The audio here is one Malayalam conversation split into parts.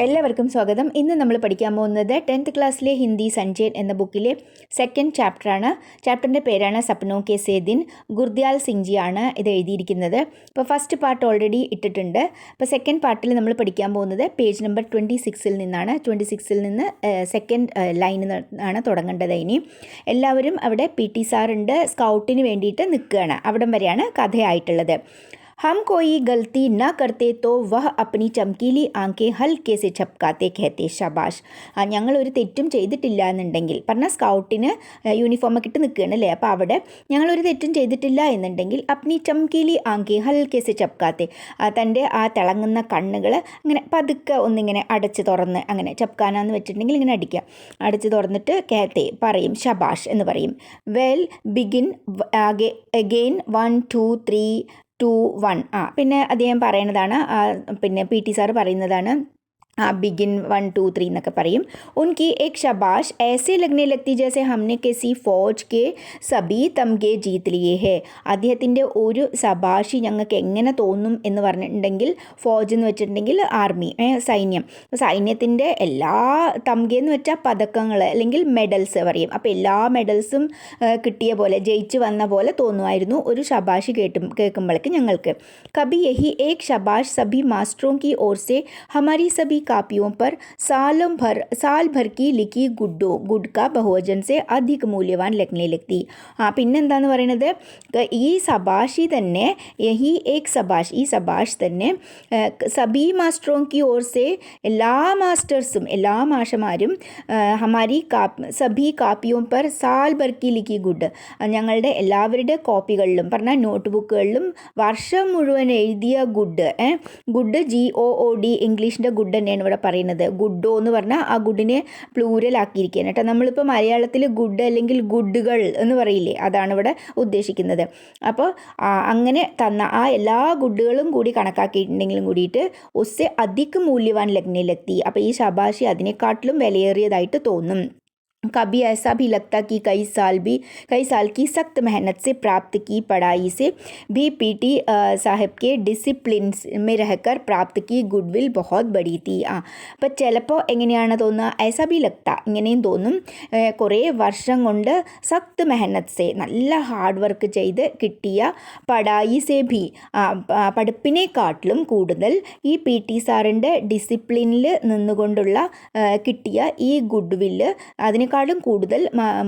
എല്ലാവർക്കും സ്വാഗതം. ഇന്ന് നമ്മൾ പഠിക്കാൻ പോകുന്നത് 10th ക്ലാസ്സിലെ ഹിന്ദി സഞ്ജയൻ എന്ന ബുക്കിലെ സെക്കൻഡ് ചാപ്റ്ററാണ്. ചാപ്റ്ററിൻ്റെ പേരാണ് സപ്നോ കെ സേദിൻ. ഗുർദ്യാൽ സിംഗ് ജിയാണ് ഇത് എഴുതിയിരിക്കുന്നത്. ഇപ്പോൾ ഫസ്റ്റ് പാർട്ട് ഓൾറെഡി ഇട്ടിട്ടുണ്ട്. അപ്പോൾ സെക്കൻഡ് പാർട്ടിൽ നമ്മൾ പഠിക്കാൻ പോകുന്നത് പേജ് നമ്പർ 26 നിന്നാണ്. 26 നിന്ന് സെക്കൻഡ് ലൈനിൽ നിന്നാണ് തുടങ്ങേണ്ടത്. ഇനി എല്ലാവരും അവിടെ PT സാറുണ്ട്, സ്കൗട്ടിന് വേണ്ടിയിട്ട് നിൽക്കുകയാണ്. അവിടം വരെയാണ് കഥയായിട്ടുള്ളത്. हम कोई गलती न करते तो वह अपनी चमकीली आंखें हल्के से झपकाते कहते ശബാഷ്. ഞങ്ങളൊരു തെറ്റും ചെയ്തിട്ടില്ല എന്നുണ്ടെങ്കിൽ പറഞ്ഞാൽ സ്കൗട്ടിന് യൂണിഫോമൊക്കെ ഇട്ട് നിൽക്കുകയാണ് അല്ലേ. അപ്പോൾ അവിടെ ഞങ്ങളൊരു തെറ്റും ചെയ്തിട്ടില്ല എന്നുണ്ടെങ്കിൽ അപ്നി ചംകീലി ആങ്കെ ഹൽക്കെ സെ ചപ്കാത്തെ, തൻ്റെ ആ തിളങ്ങുന്ന കണ്ണുകൾ അങ്ങനെ പതുക്കെ ഒന്നിങ്ങനെ അടച്ച് തുറന്ന്, അങ്ങനെ ചപ്കാനാന്ന് വെച്ചിട്ടുണ്ടെങ്കിൽ ഇങ്ങനെ അടിക്കുക, അടച്ച് തുറന്നിട്ട് കേത്തെ പറയും, ശബാഷ് എന്ന് പറയും. Well begin again 1 2 3 2 1. പിന്നെ അദ്ദേഹം പറയുന്നതാണ്, പിന്നെ PT സാറ് പറയുന്നതാണ് बिगिन 1 2 3 എന്നൊക്കെ പറയും. उनकी एक शाबाश ऐसे लगने लगती जैसे हमने किसी फौज के सभी तमगे जीत लिए है. അദ്ദേഹത്തിൻ്റെ ഒരു ശബാഷി ഞങ്ങൾക്ക് എങ്ങനെ തോന്നും എന്ന് പറഞ്ഞിട്ടുണ്ടെങ്കിൽ, ഫോജ് എന്ന് വെച്ചിട്ടുണ്ടെങ്കിൽ ആർമി, സൈന്യം, സൈന്യത്തിൻ്റെ എല്ലാ തംഗെ എന്ന് വെച്ചാൽ പതക്കങ്ങൾ അല്ലെങ്കിൽ മെഡൽസ് പറയും. അപ്പോൾ എല്ലാ മെഡൽസും കിട്ടിയ പോലെ, ജയിച്ച് വന്ന പോലെ തോന്നുമായിരുന്നു ഒരു ശബാഷി കേൾക്കുമ്പോഴേക്ക് ഞങ്ങൾക്ക്. കബി യഹി ഏക് ശബാഷ് സഭി മാസ്റ്ററോं की ओर से हमारी सभी कापियों पर साल भर की लिखी गुड का बहुवचन से अधिक മൂല്യവാൻ ലഗ്നെ ലഗ്തി. പിന്നെന്താന്ന് പറയുന്നത്, ഈ സബാഷി തന്നെ, യഹി ഏക് സബാഷ്, ഈ സബാഷ് തന്നെ സബി മാസ്റ്ററോं की ओर से എല്ലാ മാസ്റ്റേഴ്സും, എല്ലാ മാഷമാരും ഹമാരി സഭി കാപ്പിയോं पर साल भर की लिखी ഗുഡ്, ഞങ്ങളുടെ എല്ലാവരുടെ കോപ്പികളിലും പറഞ്ഞാൽ നോട്ട് ബുക്കുകളിലും വർഷം മുഴുവൻ എഴുതിയ ഗുഡ് GOOD, ഇംഗ്ലീഷിൻ്റെ ഗുഡ് തന്നെയാണ് ഇവിടെ പറയുന്നത്. ഗുഡോ എന്ന് പറഞ്ഞാൽ ആ ഗുഡിനെ പ്ലൂരൽ ആക്കിയിരിക്കുകയാണ് കേട്ടോ. നമ്മളിപ്പോൾ മലയാളത്തിൽ ഗുഡ് അല്ലെങ്കിൽ ഗുഡുകൾ എന്ന് പറയില്ലേ, അതാണ് ഇവിടെ ഉദ്ദേശിക്കുന്നത്. അപ്പോൾ അങ്ങനെ തന്ന ആ എല്ലാ ഗുഡുകളും കൂടി കണക്കാക്കിയിട്ടുണ്ടെങ്കിലും കൂടിയിട്ട് ഉസ്സെ അധിക് മൂല്യവാൻ ലഗ്നയിലെത്തി. അപ്പോൾ ഈ ശബാഷി അതിനെക്കാട്ടിലും വിലയേറിയതായിട്ട് തോന്നും. कभी ऐसा भी लगता कि कई साल की सख्त मेहनत से प्राप्त की पढ़ाई से भी PT साहब के डिसिप्लिन में रहकर प्राप्त की गुडविल बहुत बड़ी थी. അപ്പോൾ ചിലപ്പോൾ എങ്ങനെയാണ് തോന്നുക, ഐസാ ബി ലക്ത, ഇങ്ങനെയും തോന്നും, കുറേ വർഷം കൊണ്ട് സഖ്ത് മെഹനത്ത് സെ, നല്ല ഹാർഡ് വർക്ക് ചെയ്ത് കിട്ടിയ, പടായി സെ ഭി, പഠിപ്പിനെക്കാട്ടിലും കൂടുതൽ ഈ PT സാറിൻ്റെ ഡിസിപ്ലിനിൽ നിന്നുകൊണ്ടുള്ള കിട്ടിയ ഈ ഗുഡ്വില്ല് അതിനെക്കാളും കൂടുതൽ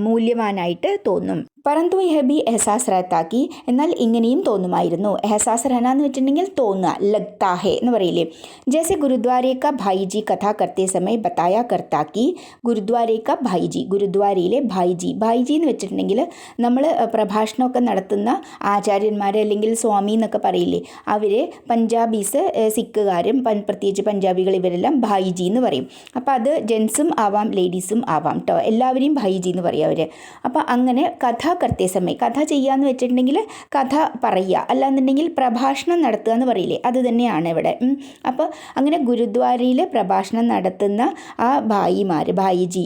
മൂല്യവാനായിട്ട് തോന്നും. പരന്തു യഹ ബി എഹസാസ് റഹത്താക്കി, എന്നാൽ ഇങ്ങനെയും തോന്നുമായിരുന്നു. എഹസാസ് റഹന എന്ന് വെച്ചിട്ടുണ്ടെങ്കിൽ തോന്നുക, ലഗ്താ ഹെ എന്ന് പറയില്ലേ. ജैसे ഗുരുദ്വാരെ കാ ഭായിജി കഥ കർത്തേ സമയ ബത്തായ കർത്താക്കി, ഗുരുദ്വാരെ കാ ഭായിജി, ഗുരുദ്വാരയിലെ ഭായിജി എന്ന് വെച്ചിട്ടുണ്ടെങ്കിൽ നമ്മൾ പ്രഭാഷണമൊക്കെ നടത്തുന്ന ആചാര്യന്മാർ അല്ലെങ്കിൽ സ്വാമി എന്നൊക്കെ പറയില്ലേ, അവർ പഞ്ചാബീസ്, സിഖുകാരും പ്രത്യേകിച്ച് പഞ്ചാബികൾ, ഇവരെല്ലാം ഭായിജി എന്ന് പറയും. അപ്പോൾ അത് ജെൻസും ആവാം ലേഡീസും ആവാം കേട്ടോ, എല്ലാവരെയും ഭായിജി എന്ന് പറയും അവർ. അപ്പോൾ അങ്ങനെ കഥ കർത്തേ സമയം, കഥ ചെയ്യാന്ന് വെച്ചിട്ടുണ്ടെങ്കിൽ കഥ പറയുക, അല്ലാന്നുണ്ടെങ്കിൽ പ്രഭാഷണം നടത്തുക എന്ന് പറയില്ലേ, അത് തന്നെയാണ് ഇവിടെ. അപ്പോൾ അങ്ങനെ ഗുരുദ്വാരയിൽ പ്രഭാഷണം നടത്തുന്ന ആ ഭായിജി,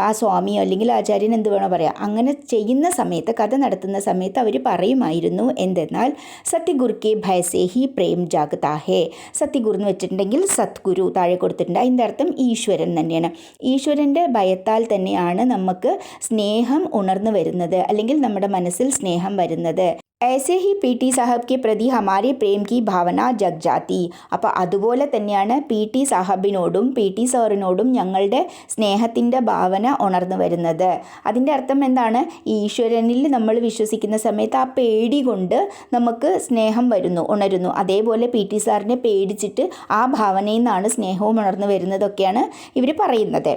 ആ സ്വാമിയോ അല്ലെങ്കിൽ ആചാര്യൻ എന്ത് വേണോ പറയാം, അങ്ങനെ ചെയ്യുന്ന സമയത്ത്, കഥ നടത്തുന്ന സമയത്ത് അവർ പറയുമായിരുന്നു എന്തെന്നാൽ, സത്യഗുരുക്കെ ഭയസേ ഹി പ്രേം ജാഗതാ ഹേ. സത്യഗുരു എന്ന് വെച്ചിട്ടുണ്ടെങ്കിൽ സദ്ഗുരു താഴെ കൊടുത്തിട്ടുണ്ട്, അതിൻ്റെ അർത്ഥം ഈശ്വരൻ തന്നെയാണ്. ഈശ്വരൻ്റെ ഭയത്താൽ തന്നെയാണ് നമുക്ക് സ്നേഹം ഉണർന്നു വരുന്നത്, അല്ലെങ്കിൽ നമ്മുടെ മനസ്സിൽ സ്നേഹം വരുന്നത്. ऐसे ही PT साहब के प्रति हमारे प्रेम की भावना जग जाती. അപ്പോൾ അതുപോലെ തന്നെയാണ് PT സാഹബിനോടും PT സാറിനോടും ഞങ്ങളുടെ സ്നേഹത്തിൻ്റെ ഭാവന ഉണർന്നു വരുന്നത്. അതിൻ്റെ അർത്ഥം എന്താണ്, ഈശ്വരനിൽ നമ്മൾ വിശ്വസിക്കുന്ന സമയത്ത് ആ പേടി കൊണ്ട് നമുക്ക് സ്നേഹം ഉണരുന്നു. അതേപോലെ PT സാറിനെ പേടിച്ചിട്ട് ആ ഭാവനയിൽ നിന്നാണ് സ്നേഹവും ഉണർന്നു വരുന്നതൊക്കെയാണ് ഇവർ പറയുന്നത്.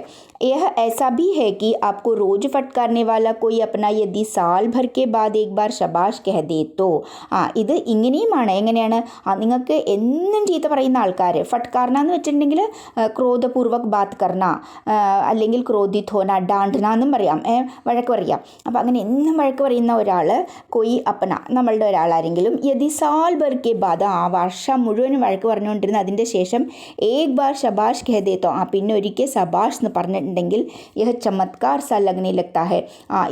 यह ऐसा भी है कि आपको रोज फटकारने वाला कोई अपना यदि साल भर के बाद एक बार शबाश कह दे तो, ഇത് ഇങ്ങനെയുമാണ്. എങ്ങനെയാണ്, നിങ്ങൾക്ക് എന്നും ചീത്ത പറയുന്ന ആൾക്കാർ, ഫട്കാർന എന്ന് വെച്ചിട്ടുണ്ടെങ്കിൽ ക്രോധപൂർവക് ബാത് കർണ, അല്ലെങ്കിൽ ക്രോധിത് ഹോന, ഡാണ്ഡന എന്നും പറയാം, വഴക്ക് പറയാം. അപ്പോൾ അങ്ങനെ എന്നും വഴക്ക് പറയുന്ന ഒരാൾ, കൊയ് അപ്പന, നമ്മളുടെ ഒരാളാരെങ്കിലും, യദി സാൽ ഭർ കെ ബാദ്, ആ വർഷം മുഴുവനും വഴക്ക് പറഞ്ഞുകൊണ്ടിരുന്ന അതിൻ്റെ ശേഷം ഏക് ബാർ ശബാഷ് കഹ ദേത്തോ, പിന്നെ ഒരിക്കൽ സബാഷ് എന്ന് പറഞ്ഞിട്ടുണ്ടെങ്കിൽ, യഹ ചമത്കാർ സ ലഗ്നെ ലഗ്താ ഹെ,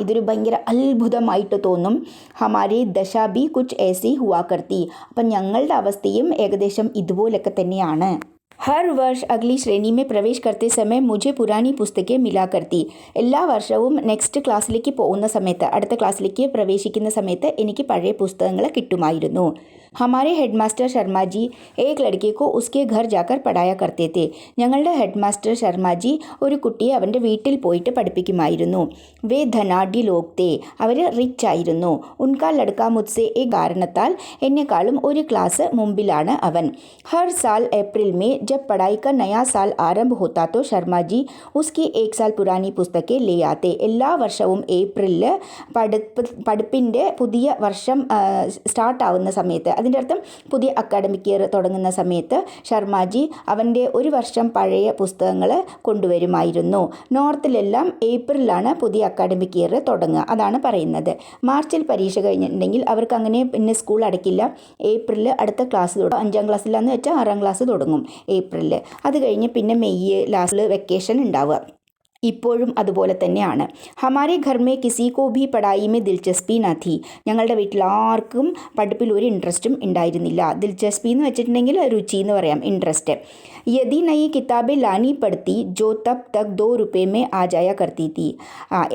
ഇതൊരു ഭയങ്കര അത്ഭുതമായിട്ട് തോന്നും. ഹമാരി ദശ ബി കുച്ച് ഏസി ഹുവാ കർത്തി, അപ്പം ഞങ്ങളുടെ അവസ്ഥയും ഏകദേശം ഇതുപോലൊക്കെ തന്നെയാണ്. हर वर्ष अगली श्रेणी में प्रवेश करते समय मुझे पुरानी पुस्तकें मिला करती. എല്ലാ വർഷവും നെക്സ്റ്റ് ക്ലാസ്സിലേക്ക് പോകുന്ന സമയത്ത്, അടുത്ത ക്ലാസ്സിലേക്ക് പ്രവേശിക്കുന്ന സമയത്ത് എനിക്ക് പഴയ പുസ്തകങ്ങൾ കിട്ടുമായിരുന്നു. हमारे हेडमास्टर शर्मा जी एक लड़के को उसके घर जाकर पढ़ाया करते थे. ഞങ്ങളുടെ ഹെഡ് മാസ്റ്റർ ശർമാജി ഒരു കുട്ടിയെ അവൻ്റെ വീട്ടിൽ പോയിട്ട് പഠിപ്പിക്കുമായിരുന്നു. വേ ധനാഢ്യ ലോക് തേ, അവർ റിച്ച് ആയിരുന്നു. ഉൻകാ ലഡ്ക മുത്സെ എ കാരണത്താൽ എന്നെക്കാളും ഒരു ക്ലാസ് മുമ്പിലാണ് അവൻ. हर साल अप्रैल में जब पढ़ाई का नया साल आरंभ होता तो शर्मा जी उसकी एक साल पुरानी पुस्तकें ले आते. എല്ലാ വർഷവും ഏപ്രിലിൽ പഠിപ്പിൻ്റെ പുതിയ വർഷം സ്റ്റാർട്ടാവുന്ന സമയത്ത്, അതിൻ്റെ അർത്ഥം പുതിയ അക്കാഡമിക് ഇയർ തുടങ്ങുന്ന സമയത്ത് ശർമാജി അവൻ്റെ ഒരു വർഷം പഴയ പുസ്തകങ്ങൾ കൊണ്ടുവരുമായിരുന്നു. നോർത്തിലെല്ലാം ഏപ്രിലാണ് പുതിയ അക്കാഡമിക് ഇയർ തുടങ്ങുക, അതാണ് പറയുന്നത്. മാർച്ചിൽ പരീക്ഷ കഴിഞ്ഞിട്ടുണ്ടെങ്കിൽ അവർക്ക് അങ്ങനെ പിന്നെ സ്കൂൾ അടയ്ക്കില്ല. ഏപ്രിലിൽ അടുത്ത ക്ലാസ് തുടങ്ങും. 5ാം ക്ലാസ്സിലാന്ന് വെച്ചാൽ 6ാം ക്ലാസ് തുടങ്ങും ഏപ്രിലിൽ. അത് കഴിഞ്ഞ് പിന്നെ മെയ് ലാസ്റ്റിൽ വെക്കേഷൻ ഉണ്ടാവുക. ഇപ്പോഴും അതുപോലെ തന്നെയാണ്. ഹമാരെ ഘർ മേ കിസി കോ ഭി പഠായി മേ ദിൽചസ്പി ന ഥി. ഞങ്ങളുടെ വീട്ടിൽ ആർക്കും പഠിപ്പിൽ ഒരു ഇൻട്രസ്റ്റും ഉണ്ടായിരുന്നില്ല. ദിൽചസ്പി എന്ന് വെച്ചിട്ടുണ്ടെങ്കിൽ രുചി എന്ന് പറയാം, ഇൻട്രസ്റ്റ്. യദി നയി കിതാബെ ലാനി പടുത്തി ജോ തബ് തക് 2 रुपये में आ जाया करती थी.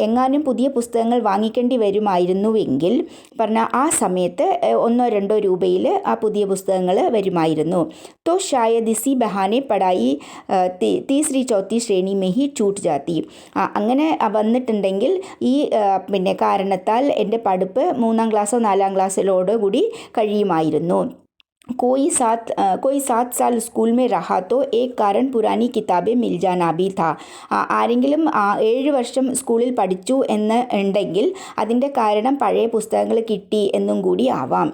എങ്ങാനും പുതിയ പുസ്തകങ്ങൾ വാങ്ങിക്കേണ്ടി വരുമായിരുന്നുവെങ്കിൽ പറഞ്ഞാൽ ആ സമയത്ത് 1-2 രൂപയിൽ ആ പുതിയ പുസ്തകങ്ങൾ വരുമായിരുന്നു. तो शायद इसी बहाने पढ़ाई तीसरी चौथी श्रेणी में ही छूट जाती. അങ്ങനെ വന്നിട്ടുണ്ടെങ്കിൽ ഈ പിന്നെ കാരണത്താൽ എൻ്റെ പഠിപ്പ് 3ാം ക്ലാസ്സോ 4ാം ക്ലാസ്സിലോട് കൂടി കഴിയുമായിരുന്നു. कोई 7 साल स्कूल में रहा तो एक कारण पुरानी किताबें मिल जाना भी था. ആരെങ്കിലും 7 വർഷം സ്കൂളിൽ പഠിച്ചു എന്ന് ഉണ്ടെങ്കിൽ അതിൻ്റെ കാരണം പഴയ പുസ്തകങ്ങൾ കിട്ടി എന്നും കൂടി ആവാം.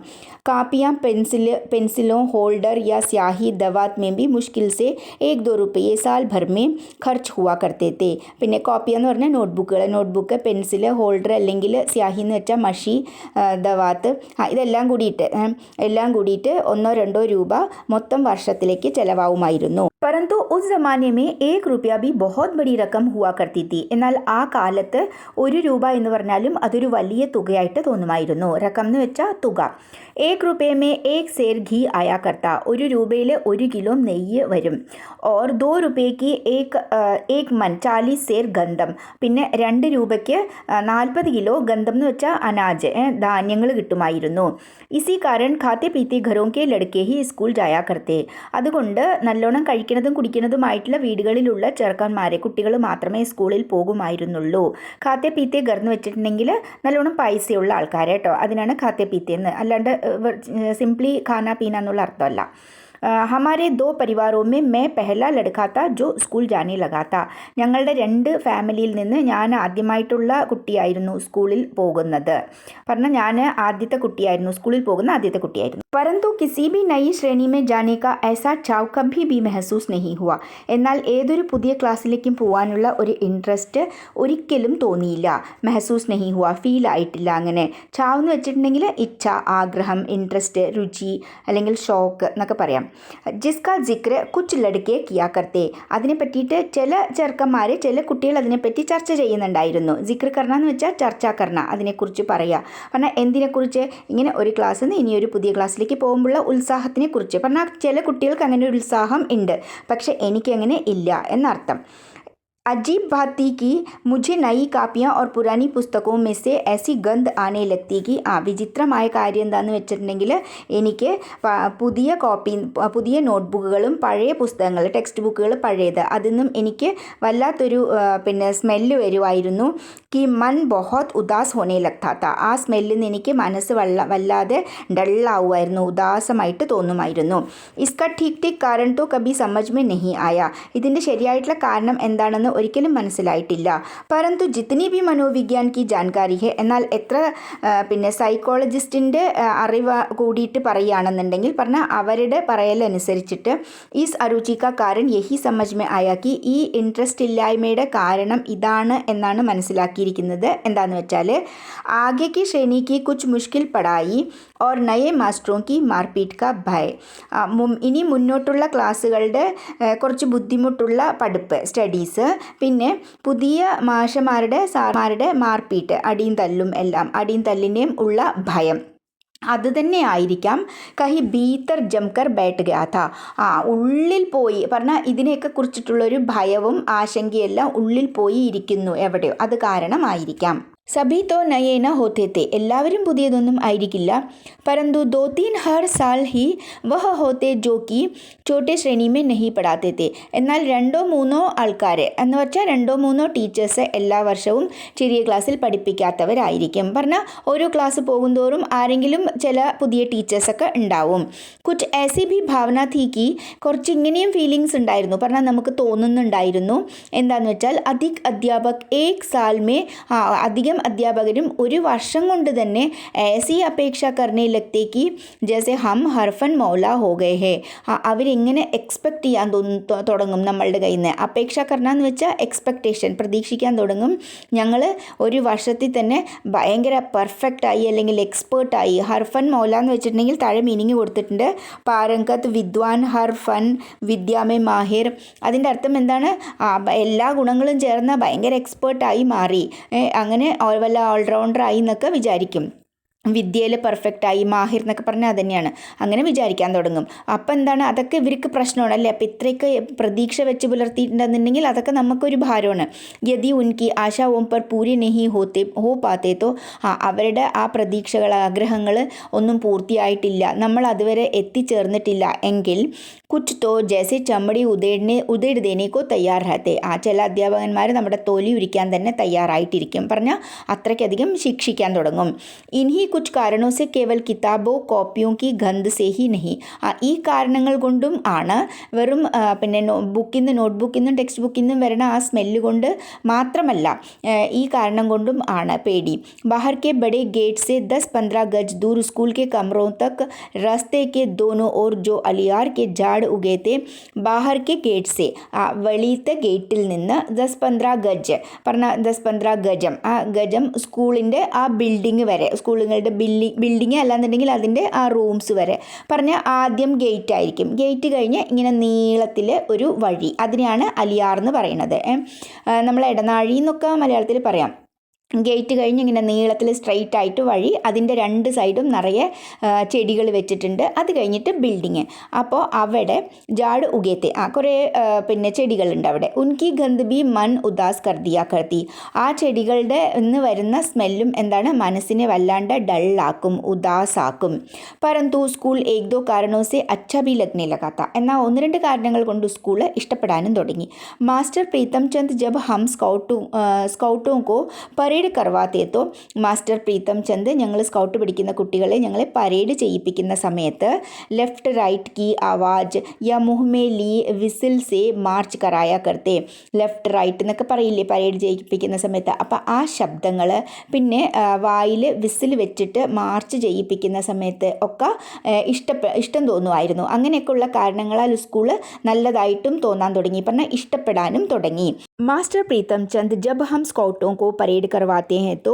कापियाँ पेंसिलों होल्डर या स्याही दवात में भी मुश्किल से 1-2 रुपये साल भर में खर्च हुआ करते थे. പിന്നെ കോപ്പി എന്ന് പറഞ്ഞാൽ നോട്ട്ബുക്ക്, പെൻസിൽ, ഹോൾഡർ അല്ലെങ്കിൽ സ്യാഹി എന്ന് വെച്ചാൽ മഷി, ദവാത്ത്, ഇതെല്ലാം കൂടിയിട്ട് 1-2 രൂപ മൊത്തം വർഷത്തിലേക്ക് ചിലവാകുമായിരുന്നു. परंतु उस ज़माने में 1 रुपया भी बहुत बड़ी रकम हुआ करती थी. എന്നാൽ ആ കാലത്ത് 1 രൂപ എന്ന് പറഞ്ഞാലും അതൊരു വലിയ തുകയായിട്ട് തോന്നുമായിരുന്നു. റക്കം എന്ന് വെച്ചാൽ തുക. 1 रुपये में 1 सेर घी आया करता. 1 രൂപയിൽ 1 കിലോ നെയ്യ് വരും. और 2 रुपये की एक मन 40 सेर ഗന്ധം. പിന്നെ 2 രൂപയ്ക്ക് 40 കിലോ ഗന്ധം എന്ന് വെച്ചാൽ അനാജ്, ധാന്യങ്ങൾ കിട്ടുമായിരുന്നു. ഇസി കാരൺ ഖാത്തെ പീത്തെ ഘരോं के लड़के ही स्कूल जाया करते. അതുകൊണ്ട് നല്ലോണം കഴിക്കുന്നതും കുടിക്കുന്നതുമായിട്ടുള്ള വീടുകളിലുള്ള ചെറുക്കന്മാരെ, കുട്ടികൾ മാത്രമേ സ്കൂളിൽ പോകുമായിരുന്നുള്ളൂ. ഖാത്തെ പീത്തെ ഘർ എന്ന് വെച്ചിട്ടുണ്ടെങ്കിൽ നല്ലോണം പൈസയുള്ള ആൾക്കാരെ കേട്ടോ, അതിനാണ് ഖാത്തെ പീത്തെ എന്ന്, അല്ലാണ്ട് സിംപ്ലി ഖാന പീന എന്നുള്ള അർത്ഥമല്ല. हमारे 2 परिवारों में मैं पहला लड़का था जो स्कूल जाने लगा था. ഞങ്ങളുടെ 2 ഫാമിലിയിൽ നിന്ന് ഞാൻ ആദ്യമായിട്ടുള്ള കുട്ടിയായിരുന്നു സ്കൂളിൽ പോകുന്നത്. പറഞ്ഞാൽ ഞാൻ ആദ്യത്തെ കുട്ടിയായിരുന്നു, സ്കൂളിൽ പോകുന്ന ആദ്യത്തെ കുട്ടിയായിരുന്നു. परंतु किसी भी नई श्रेणी में जाने का ऐसा चाव कभी भी महसूस नहीं हुआ. എന്നാൽ ഏതൊരു പുതിയ ക്ലാസ്സിലേക്കും പോകാനുള്ള ഒരു ഇൻട്രസ്റ്റ് ഒരിക്കലും തോന്നിയില്ല. മെഹസൂസ് നെഹി ഹുവ, ഫീൽ ആയിട്ടില്ല. അങ്ങനെ ചാവ് എന്ന് വെച്ചിട്ടുണ്ടെങ്കിൽ ഇച്ഛ, ആഗ്രഹം, ഇൻട്രസ്റ്റ്, രുചി അല്ലെങ്കിൽ ഷോക്ക് എന്നൊക്കെ പറയാം. ജിസ്ക ജിക്ര കുച്ച് ലഡ്കെ കിയാ കർത്തെ. അതിനെ പറ്റിയിട്ട് ചില ചെറുക്കന്മാർ, ചില കുട്ടികൾ അതിനെപ്പറ്റി ചർച്ച ചെയ്യുന്നുണ്ടായിരുന്നു. ജിക്ര കർണ എന്ന് വെച്ചാൽ ചർച്ച കർണ, അതിനെക്കുറിച്ച് പറയുക. പറഞ്ഞാൽ എന്തിനെക്കുറിച്ച്? ഇങ്ങനെ ഒരു ക്ലാസ്സിൽ നിന്ന് ഇനിയൊരു പുതിയ ക്ലാസ്സിലേക്ക് പോകുമ്പോഴുള്ള ഉത്സാഹത്തിനെ കുറിച്ച്. പറഞ്ഞാൽ ചില കുട്ടികൾക്ക് അങ്ങനെ ഒരു ഉത്സാഹം ഉണ്ട്, പക്ഷെ എനിക്കങ്ങനെ ഇല്ല എന്നർത്ഥം. अजीब बात थी कि मुझे नई कापियाँ और पुरानी पुस्तकों में से ऐसी गंध आने लगती कि വിചിത്രമായ കാര്യം എന്താണെന്ന് വെച്ചിട്ടുണ്ടെങ്കിൽ എനിക്ക് പുതിയ നോട്ട്ബുക്കുകളും പഴയ പുസ്തകങ്ങൾ, ടെക്സ്റ്റ് ബുക്കുകൾ പഴയത്, അതിൽ നിന്നും എനിക്ക് വല്ലാത്തൊരു പിന്നെ സ്മെല്ല് വരുമായിരുന്നു. കി മൻ ബഹുത് ഉദാസ് ഹോനെ ലഗ്താ താ. ആ സ്മെല്ലിൽ നിന്ന് എനിക്ക് മനസ്സ് വല്ലാതെ ഡള്ളാവുമായിരുന്നു, ഉദാസമായിട്ട് തോന്നുമായിരുന്നു. ഇസ്ക ठीक ठीक कारण तो कभी समझ में नहीं आया. ഇതിൻ്റെ ശരിയായിട്ടുള്ള കാരണം എന്താണെന്ന് ഒരിക്കലും മനസ്സിലായിട്ടില്ല. പരന്തു ജിത്നി ബി മനോവിജ്ഞാൻ കി ജാൻകാരി ഹെ. എന്നാൽ എത്ര പിന്നെ സൈക്കോളജിസ്റ്റിൻ്റെ അറിവ് കൂടിയിട്ട് പറയുകയാണെന്നുണ്ടെങ്കിൽ പറഞ്ഞാൽ അവരുടെ പറയലനുസരിച്ചിട്ട് ഈസ് അരുചി കാ കാരൻ യഹി സമജ് മേ ആയ കി, ഈ ഇൻട്രസ്റ്റ് ഇല്ലായ്മയുടെ കാരണം ഇതാണ് എന്നാണ് മനസ്സിലാക്കിയിരിക്കുന്നത്. എന്താണെന്ന് വെച്ചാൽ ആകെ കി ശ്രേണി കി കുച്ച് മുഷ്കിൽ പഠായി ഓർ നയേ മാസ്റ്ററോं की मारपीट का भय. ഇനി മുന്നോട്ടുള്ള ക്ലാസ്സുകളുടെ കുറച്ച് ബുദ്ധിമുട്ടുള്ള പഠിപ്പ്, സ്റ്റഡീസ്, പിന്നെ പുതിയ മാഷമാരുടെ സാർമാരുടെ മാർപ്പീട്ട്, അടിയും തല്ലും എല്ലാം, അടിയും തല്ലിൻ്റെയും ഉള്ള ഭയം. അത് തന്നെ ആയിരിക്കാം കഹി ഭീതർ ജംകർ ബൈഠ് ഗയാ ഥാ. ഉള്ളിൽ പോയി പറഞ്ഞാൽ ഇതിനെയൊക്കെ കുറിച്ചിട്ടുള്ളൊരു ഭയവും ആശങ്കയെല്ലാം ഉള്ളിൽ പോയി ഇരിക്കുന്നു എവിടെയോ, അത് കാരണമായിരിക്കാം. സഭി തോ നയേ ന ഹോത്തെ തെ, എല്ലാവരും പുതിയതൊന്നും ആയിരിക്കില്ല. പരന്തു ദോ തീൻ ഹർ സാൽ ഹി വഹ ഹോത്തെ ജോ കി ചോട്ടെ ശ്രേണി മേ നഹി പഠാത്തെ തെ. എന്നാൽ 2-3 ആൾക്കാർ എന്ന് വെച്ചാൽ 2-3 ടീച്ചേഴ്സ് എല്ലാ വർഷവും ചെറിയ ക്ലാസ്സിൽ പഠിപ്പിക്കാത്തവരായിരിക്കും. പറഞ്ഞാൽ ഓരോ ക്ലാസ് പോകുന്തോറും ആരെങ്കിലും ചില പുതിയ ടീച്ചേഴ്സൊക്കെ ഉണ്ടാവും. കുച്ച് ऐसी भी ഭാവന थी कि കുറച്ച് ഇങ്ങനെയും ഫീലിങ്സ് ഉണ്ടായിരുന്നു. പറഞ്ഞാൽ നമുക്ക് തോന്നുന്നുണ്ടായിരുന്നു എന്താണെന്ന് വെച്ചാൽ അധിക് അധ്യാപക് ഏക് സാൽ മേ അധികം അധ്യാപകരും ഒരു വർഷം കൊണ്ട് തന്നെ ऐसी അപേക്ഷ करने लगते कि जैसे हम हरफन मौला हो गए हैं. അവരിങ്ങനെ എക്സ്പെക്റ്റ് ചെയ്യാൻ തുടങ്ങും നമ്മളുടെ കയ്യിൽ നിന്ന്. അപേക്ഷ കർണ എന്ന് വെച്ചാൽ എക്സ്പെക്റ്റേഷൻ, പ്രതീക്ഷിക്കാൻ തുടങ്ങും. ഞങ്ങൾ ഒരു വർഷത്തിൽ തന്നെ ഭയങ്കര പെർഫെക്റ്റായി അല്ലെങ്കിൽ എക്സ്പേർട്ടായി. ഹർഫൻ മൗല എന്ന് വെച്ചിട്ടുണ്ടെങ്കിൽ താഴെ മീനിങ് കൊടുത്തിട്ടുണ്ട്. പാരങ്കത്ത്, വിദ്വാൻ, ഹർഫൻ, വിദ്യാമേ മാഹിർ. അതിൻ്റെ അർത്ഥം എന്താണ്? എല്ലാ ഗുണങ്ങളും ചേർന്ന ഭയങ്കര എക്സ്പേർട്ടായി മാറി, അങ്ങനെ വല്ല ഓൾറൗണ്ടറായി എന്നൊക്കെ വിചാരിക്കും. വിദ്യയിൽ പെർഫെക്റ്റായി, മാഹിർ എന്നൊക്കെ പറഞ്ഞാൽ അത് തന്നെയാണ്. അങ്ങനെ വിചാരിക്കാൻ തുടങ്ങും. അപ്പം എന്താണ്, അതൊക്കെ ഇവർക്ക് പ്രശ്നമാണ് അല്ലേ. അപ്പം ഇത്രയൊക്കെ പ്രതീക്ഷ വെച്ച് പുലർത്തിയിട്ടുണ്ടെന്നുണ്ടെങ്കിൽ അതൊക്കെ നമുക്കൊരു ഭാരമാണ്. യദി ഉൻകി ആശ ഓം പർ പൂരി നെഹി ഹോ പാത്തേ തോ, അവരുടെ ആ പ്രതീക്ഷകൾ, ആഗ്രഹങ്ങൾ ഒന്നും പൂർത്തിയായിട്ടില്ല, നമ്മൾ അതുവരെ എത്തിച്ചേർന്നിട്ടില്ല എങ്കിൽ കുച്ച് തോ ജैसे ചമ്മടി ഉതേട് ദേനേക്കോ തയ്യാർ ഹത്തെ, ചില അധ്യാപകന്മാർ നമ്മുടെ തൊലി ഉരിക്കാൻ തന്നെ തയ്യാറായിട്ടിരിക്കും. പറഞ്ഞാൽ അത്രയ്ക്കധികം ശിക്ഷിക്കാൻ തുടങ്ങും. ഇൻഹി കുച്ച് കാരണോ സെ കേവൽ കിതാബോ കോപ്പിയോ കി ഗന്ധ് സേ ഹി നഹി, ഈ കാരണങ്ങൾ കൊണ്ടും ആണ്, വെറും പിന്നെ ബുക്കിൽ നിന്ന്, നോട്ട്ബുക്കിൽ നിന്നും ടെക്സ്റ്റ് ബുക്കിൽ നിന്നും വരണ ആ സ്മെല്ല് കൊണ്ട് മാത്രമല്ല, ഈ കാരണം കൊണ്ടും ആണ് പേടി. ബാഹർ കെ ബഡേ ഗേറ്റ് സെ 10-15 ഗജ് ദൂർ സ്കൂൾ കെ കമറോ തക് रास्ते के दोनों ओर जो अलियार के झाड़ उगे थे, बाहर के गेट से, വെളിയിലത്തെ ഗേറ്റിൽ നിന്ന് 10-15 ഗജ് പറഞ്ഞാൽ 10-15 ഗജം, ആ ഗജം സ്കൂളിൻ്റെ ആ ബിൽഡിങ് വരെ, സ്കൂളുകളുടെ ബിൽഡിങ് അല്ലാന്നുണ്ടെങ്കിൽ അതിൻ്റെ ആ റൂംസ് വരെ. പറഞ്ഞാൽ ആദ്യം ഗേറ്റ് ആയിരിക്കും, ഗേറ്റ് കഴിഞ്ഞ് ഇങ്ങനെ നീളത്തിൽ ഒരു വഴി, അതിനെയാണ് അലിയാർ എന്ന് പറയുന്നത്. നമ്മൾ ഇടനാഴി എന്നൊക്കെ മലയാളത്തിൽ പറയാം. ഗേറ്റ് കഴിഞ്ഞ് ഇങ്ങനെ നീളത്തിൽ സ്ട്രെയിറ്റ് ആയിട്ട് വഴി, അതിൻ്റെ 2 സൈഡും നിറയെ ചെടികൾ വെച്ചിട്ടുണ്ട്. അത് കഴിഞ്ഞിട്ട് ബിൽഡിങ്. അപ്പോൾ അവിടെ ജാട് ഉഗേത്തെ, കുറേ പിന്നെ ചെടികളുണ്ട് അവിടെ. ഉൻകി ഗന്ധ് ബി മൻ ഉദാസ് കർദിയാ കർത്തി, ആ ചെടികളുടെ നിന്ന് വരുന്ന സ്മെല്ലും എന്താണ്, മനസ്സിനെ വല്ലാണ്ട് ഡള്ളാക്കും, ഉദാസാക്കും. പരന്തു സ്കൂൾ ഏക് ദോ കാരണോ സെ അച്ഛ ബി ലഗ്നെ ലഗാത്ത, എന്നാൽ 1-2 കാരണങ്ങൾ കൊണ്ട് സ്കൂൾ ഇഷ്ടപ്പെടാനും തുടങ്ങി. മാസ്റ്റർ പ്രീതം ചന്ദ് ജബ് ഹം സ്കൗട്ടോ കോ പരേഡ് കർവാത്തേ തോ, മാസ്റ്റർ പ്രീതം ചന്ദ് ഞങ്ങൾ സ്കൗട്ട് പഠിക്കുന്ന കുട്ടികളെ ഞങ്ങളെ പരേഡ് ചെയ്യിപ്പിക്കുന്ന സമയത്ത് ലെഫ്റ്റ് റൈറ്റ് കി ആവാജ് യാ മുഹ്മേ ലീ വിസിൽ സേ മാർച്ച് കറായ കർത്തേ, ലെഫ്റ്റ് റൈറ്റ് എന്നൊക്കെ പറയില്ലേ പരേഡ് ചെയ്യിപ്പിക്കുന്ന സമയത്ത്. അപ്പോൾ ആ ശബ്ദങ്ങൾ, പിന്നെ വായിൽ വിസിൽ വെച്ചിട്ട് മാർച്ച് ചെയ്യിപ്പിക്കുന്ന സമയത്ത് ഒക്കെ ഇഷ്ടം തോന്നുമായിരുന്നു. അങ്ങനെയൊക്കെയുള്ള കാരണങ്ങളാൽ സ്കൂൾ നല്ലതായിട്ടും തോന്നാൻ തുടങ്ങി, പറഞ്ഞാൽ ഇഷ്ടപ്പെടാനും തുടങ്ങി. മാസ്റ്റർ പ്രീതം ചന്ദ് ജബ് ഹം സ്കൗട്ടോ കോ പരേഡ് കർവാത്തേ ഹെ തോ,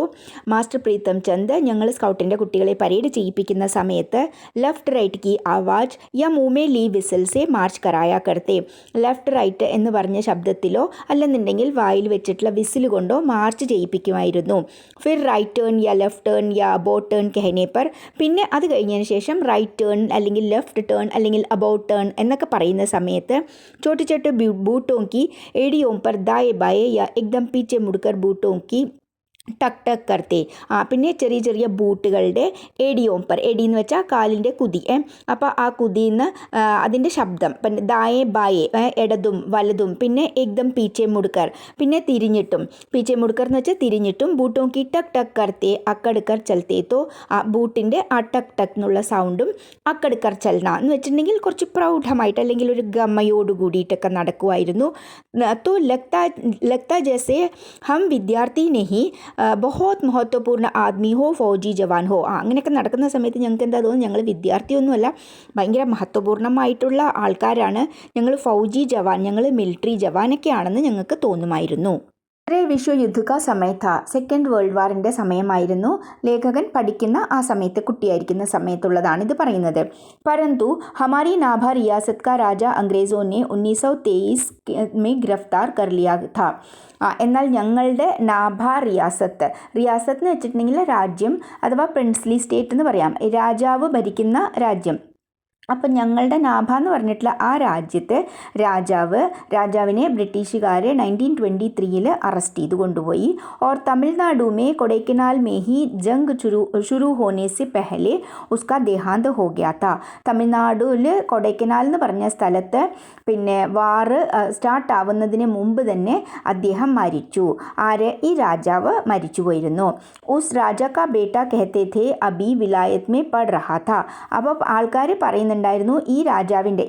മാസ്റ്റർ പ്രീതം ചന്ദ് ഞങ്ങൾ സ്കൗട്ടിൻ്റെ കുട്ടികളെ പരേഡ് ചെയ്യിപ്പിക്കുന്ന സമയത്ത് ലെഫ്റ്റ് റൈറ്റ് കി ആവാജ് യാ മൂമേ ലീ വിസിൽ സേ മാർച്ച് കറായ കർത്തേ, ലെഫ്റ്റ് റൈറ്റ് എന്ന് പറഞ്ഞ ശബ്ദത്തിലോ അല്ലെന്നുണ്ടെങ്കിൽ വായിൽ വെച്ചിട്ടുള്ള വിസിൽ കൊണ്ടോ March ചെയ്യിപ്പിക്കുമായിരുന്നു. Fir right turn yeah left turn yeah about turn കഹനെ പർ, പിന്നെ അത് കഴിഞ്ഞതിന് ശേഷം റൈറ്റ് ടേൺ അല്ലെങ്കിൽ ലെഫ്റ്റ് ടേൺ അല്ലെങ്കിൽ അബൌട്ട് ടേൺ എന്നൊക്കെ പറയുന്ന സമയത്ത് ചോटे छोटे बूटों की एड़ियों पर दाएं बाएं या एकदम पीछे मुड़कर बूटों की ടക് ടക് കർത്തേ, പിന്നെ ചെറിയ ചെറിയ ബൂട്ടുകളുടെ എടിയോംപർ, എടി എന്ന് വെച്ചാൽ കാലിൻ്റെ കുതി. അപ്പോൾ ആ കുതിയിൽ നിന്ന് അതിൻ്റെ ശബ്ദം, പിന്നെ ദായേ ബായേ ഇടതും വലതും, പിന്നെ എക്ദം പീച്ചെ മുടുക്കർ, പിന്നെ തിരിഞ്ഞിട്ടും, പീച്ചെ മുടുക്കർ എന്ന് വെച്ചാൽ തിരിഞ്ഞിട്ടും, ബൂട്ടോം കി ടക് ടക് കർത്തേ അക്കടുക്കർ ചലത്തേ തോ, ആ ബൂട്ടിൻ്റെ ആ ടക് ടക് എന്നുള്ള സൗണ്ടും അക്കടുക്കർ ചലന എന്ന് വെച്ചിട്ടുണ്ടെങ്കിൽ കുറച്ച് പ്രൗഢമായിട്ട് അല്ലെങ്കിൽ ഒരു ഗമ്മയോട് കൂടിയിട്ടൊക്കെ നടക്കുമായിരുന്നു. തോ ലഗ്താ ജैसे हम വിദ്യാർത്ഥി नहीं ബഹുത് മഹത്വപൂർണ്ണ ആദ്മി ഹോ ഫൗജി ജവാൻ ഹോ, അങ്ങനെയൊക്കെ നടക്കുന്ന സമയത്ത് ഞങ്ങൾക്ക് എന്താ തോന്നുന്നു, ഞങ്ങൾ വിദ്യാർത്ഥിയൊന്നുമല്ല, ഭയങ്കര മഹത്വപൂർണ്ണമായിട്ടുള്ള ആൾക്കാരാണ് ഞങ്ങൾ, ഫൗജി ജവാൻ, ഞങ്ങൾ മിലിറ്ററി ജവാനൊക്കെ ആണെന്ന് ഞങ്ങൾക്ക് തോന്നുമായിരുന്നു. വിശ്വയുദ്ധ കാ സമയ था സെക്കൻഡ് വേൾഡ് വാറിൻ്റെ സമയമായിരുന്നു. ലേഖകൻ പഠിക്കുന്ന ആ സമയത്ത് കുട്ടിയായിരിക്കുന്ന സമയത്തുള്ളതാണ് ഇത് പറയുന്നത്. परंतु हमारी नाभा रियासत का राजा अंग्रेज़ों ने 1923 में गिरफ्तार कर लिया था. എന്നാൽ ഞങ്ങളുടെ നാഭ റിയാസത്ത് എന്ന് വെച്ചിട്ടുണ്ടെങ്കിൽ രാജ്യം അഥവാ പ്രിൻസ്ലി സ്റ്റേറ്റ് എന്ന് പറയാം, രാജാവ് ഭരിക്കുന്ന രാജ്യം. അപ്പം ഞങ്ങളുടെ നാഭ എന്ന് പറഞ്ഞിട്ടുള്ള ആ രാജ്യത്തെ രാജാവിനെ ബ്രിട്ടീഷുകാർ 1923 അറസ്റ്റ് ചെയ്ത് കൊണ്ടുപോയി. और तमिलनाडु में कोडैकनाल में ही जंग शुरू होने से पहले उसका देहांत हो गया था. തമിഴ്നാടുവിൽ കൊടൈക്കനാൽ എന്ന് പറഞ്ഞ സ്ഥലത്ത് പിന്നെ വാറ് സ്റ്റാർട്ട് ആവുന്നതിന് മുമ്പ് തന്നെ അദ്ദേഹം മരിച്ചു. ഈ രാജാവ് മരിച്ചു പോയിരുന്നു. ഉസ് രാജ കാ ബേട്ട കഹത്തെ थे अभी विलायत में पढ़ रहा था. അപ്പോൾ ആൾക്കാർ പറയുന്നുണ്ടായിരുന്നു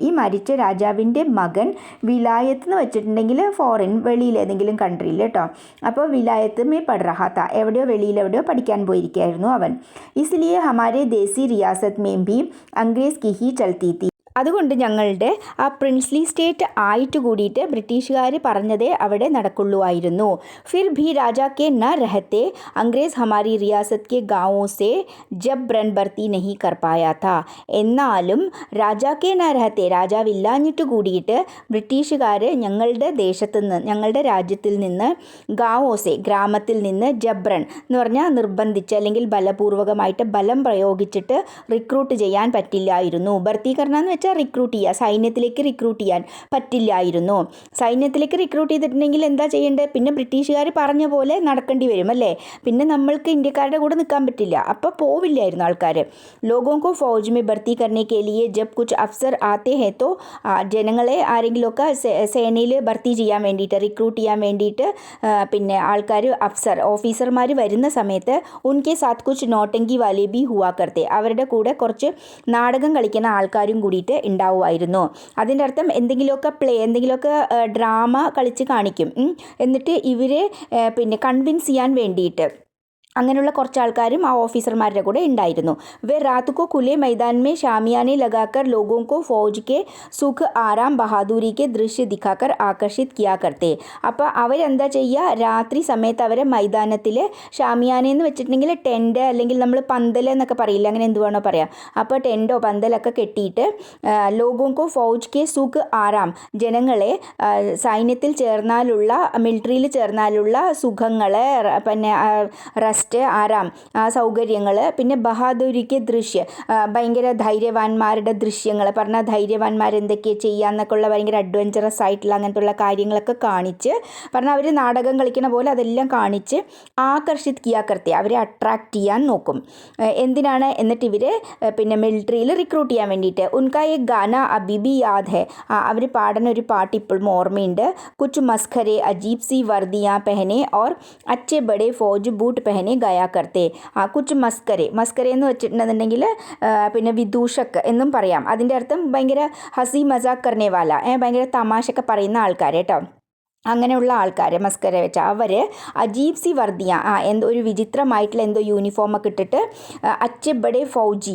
ഈ മരിച്ച രാജാവിൻ്റെ മകൻ വിലായത്ത് എന്ന് വെച്ചിട്ടുണ്ടെങ്കിൽ ഫോറിൻ വെളിയിൽ ഏതെങ്കിലും കൺട്രിയിൽ കേട്ടോ. അപ്പോൾ വിലായത്ത് മേ പഠ റഹാ താ, എവിടെയോ വെളിയിലെവിടെയോ പഠിക്കാൻ പോയിരിക്കുകയായിരുന്നു അവൻ. ഇസ്ലിയെ ഹമാരെ ദേശി റിയാസത്ത് മേം ഭി അംഗ്രേസ് കി ഹി ചൽത്തി തി. അതുകൊണ്ട് ഞങ്ങളുടെ ആ പ്രിൻസ്ലി സ്റ്റേറ്റ് ആയിട്ട് കൂടിയിട്ട് ബ്രിട്ടീഷുകാർ പറഞ്ഞതേ അവിടെ നടക്കുള്ളൂമായിരുന്നു. ഫിർ ഭി രാജാ കെ ന രഹത്തെ അംഗ്രേസ് ഹമാരി റിയാസത്ത് കെ ഗാവോ സെ ജബ്രൻ ഭർത്തി നഹി കർ പായാ താ. എന്നാലും രാജാ കെ ന രഹത്തെ, രാജാവില്ലാഞ്ഞിട്ട് കൂടിയിട്ട് ബ്രിട്ടീഷുകാർ ഞങ്ങളുടെ ഞങ്ങളുടെ രാജ്യത്തിൽ നിന്ന് ഗാവോസെ, ഗ്രാമത്തിൽ നിന്ന് ജബ്രൻ എന്ന് പറഞ്ഞാൽ നിർബന്ധിച്ച് അല്ലെങ്കിൽ ബലപൂർവകമായിട്ട് ബലം പ്രയോഗിച്ചിട്ട് റിക്രൂട്ട് ചെയ്യാൻ പറ്റില്ലായിരുന്നു. ഭർത്തീകരണം എന്ന് റിക്രൂട്ട് ചെയ്യുക, സൈന്യത്തിലേക്ക് റിക്രൂട്ട് ചെയ്യാൻ പറ്റില്ലായിരുന്നു. സൈന്യത്തിലേക്ക് റിക്രൂട്ട് ചെയ്തിട്ടുണ്ടെങ്കിൽ എന്താ ചെയ്യേണ്ടത്? പിന്നെ ബ്രിട്ടീഷുകാർ പറഞ്ഞ പോലെ നടക്കേണ്ടി വരും അല്ലേ? പിന്നെ നമ്മൾക്ക് ഇന്ത്യക്കാരുടെ കൂടെ നിൽക്കാൻ പറ്റില്ല, അപ്പോൾ പോവില്ലായിരുന്നു ആൾക്കാർ. ലോഗോं को फौज में भर्ती करने के लिए जब कुछ अफसर आते हैं तो ജനങ്ങളെ ആരെങ്കിലുമൊക്കെ സേനയിൽ ഭർത്തി ചെയ്യാൻ വേണ്ടിയിട്ട്, റിക്രൂട്ട് ചെയ്യാൻ വേണ്ടിയിട്ട് പിന്നെ ആൾക്കാർ ഓഫീസർമാർ വരുന്ന സമയത്ത് ഉൻകെ സാത്ത് കുച്ച് നോട്ടങ്കി വാലേ ബി ഹുവാ കർത്തെ, അവരുടെ കൂടെ കുറച്ച് നാടകം കളിക്കുന്ന ആൾക്കാരും കൂടിയിട്ട് ഉണ്ടാവുമായിരുന്നു. അതിൻ്റെ അർത്ഥം എന്തെങ്കിലുമൊക്കെ ഡ്രാമ കളിച്ച് കാണിക്കും. എന്നിട്ട് ഇവരെ പിന്നെ കൺവിൻസ് ചെയ്യാൻ വേണ്ടിയിട്ട് അങ്ങനെയുള്ള കുറച്ച് ആൾക്കാരും ആ ഓഫീസർമാരുടെ കൂടെ ഉണ്ടായിരുന്നു. വേ രാത് കോ खुले मैदान में शामियाने लगाकर लोगों को फौज के सुख आराम बहादुरी के दृश्य दिखाकर आकर्षित किया करते. അപ്പോൾ അവരെന്താ ചെയ്യുക? രാത്രി സമയത്ത് അവരെ മൈതാനത്തിൽ ഷാമിയാന എന്ന് വെച്ചിട്ടുണ്ടെങ്കിൽ ടെൻറ്റ് അല്ലെങ്കിൽ നമ്മൾ പന്തൽ എന്നൊക്കെ പറയില്ല, അങ്ങനെ എന്ത് വേണോ പറയാം. അപ്പോൾ ടെൻറ്റോ പന്തലൊക്കെ കെട്ടിയിട്ട് ലോഗോं को फौज के सुख आराम, ജനങ്ങളെ സൈന്യത്തിൽ ചേർന്നാലുള്ള, മിലിറ്ററിയിൽ ചേർന്നാലുള്ള സുഖങ്ങൾ, പിന്നെ ആരാം, സൗകര്യങ്ങൾ, പിന്നെ ബഹാദുരിക്ക് ദൃശ്യ, ഭയങ്കര ധൈര്യവാന്മാരുടെ ദൃശ്യങ്ങൾ പറഞ്ഞാൽ ധൈര്യവാന്മാർ എന്തൊക്കെയാണ് ചെയ്യാന്നൊക്കെ ഉള്ള ഭയങ്കര അഡ്വഞ്ചറസ് ആയിട്ടുള്ള അങ്ങനത്തുള്ള കാര്യങ്ങളൊക്കെ കാണിച്ച് പറഞ്ഞാൽ അവർ നാടകം കളിക്കുന്ന പോലെ അതെല്ലാം കാണിച്ച് ആകർഷിത് കിയാക്കർത്തെ, അവരെ അട്രാക്റ്റ് ചെയ്യാൻ നോക്കും. എന്തിനാണ്? എന്നിട്ട് ഇവരെ പിന്നെ മിലിറ്ററിയിൽ റിക്രൂട്ട് ചെയ്യാൻ വേണ്ടിയിട്ട്. ഉൻകാ ഏക് ഗാന അബി ബി യാദ് ഹെ, അവർ പാടുന്ന ഒരു പാട്ട് ഇപ്പോഴും ഓർമ്മയുണ്ട്. കുച്ച് മസ്ഖരെ അജീബ് സി വർദിയാ പെഹനെ ഓർ അച്ഛെ ബഡെ ഫൗജ് ബൂട്ട് പെഹനെ ഗയാ കർത്തെ. കുച്ച് മസ്കരെ എന്ന് വെച്ചിട്ടുണ്ടെന്നുണ്ടെങ്കിൽ പിന്നെ വിദൂഷക് എന്നും പറയാം. അതിൻ്റെ അർത്ഥം ഭയങ്കര ഹസി മസാക്ക് കർനെ വാല, ഭയങ്കര തമാശയൊക്കെ പറയുന്ന ആൾക്കാർ കേട്ടോ. അങ്ങനെയുള്ള ആൾക്കാർ മസ്കര വെച്ച അവർ അജീബ് സി വർദിയ, എന്തോ ഒരു വിചിത്രമായിട്ടുള്ള എന്തോ യൂണിഫോമൊക്കെ ഇട്ടിട്ട് അച്ചബടെ ഫൗജി,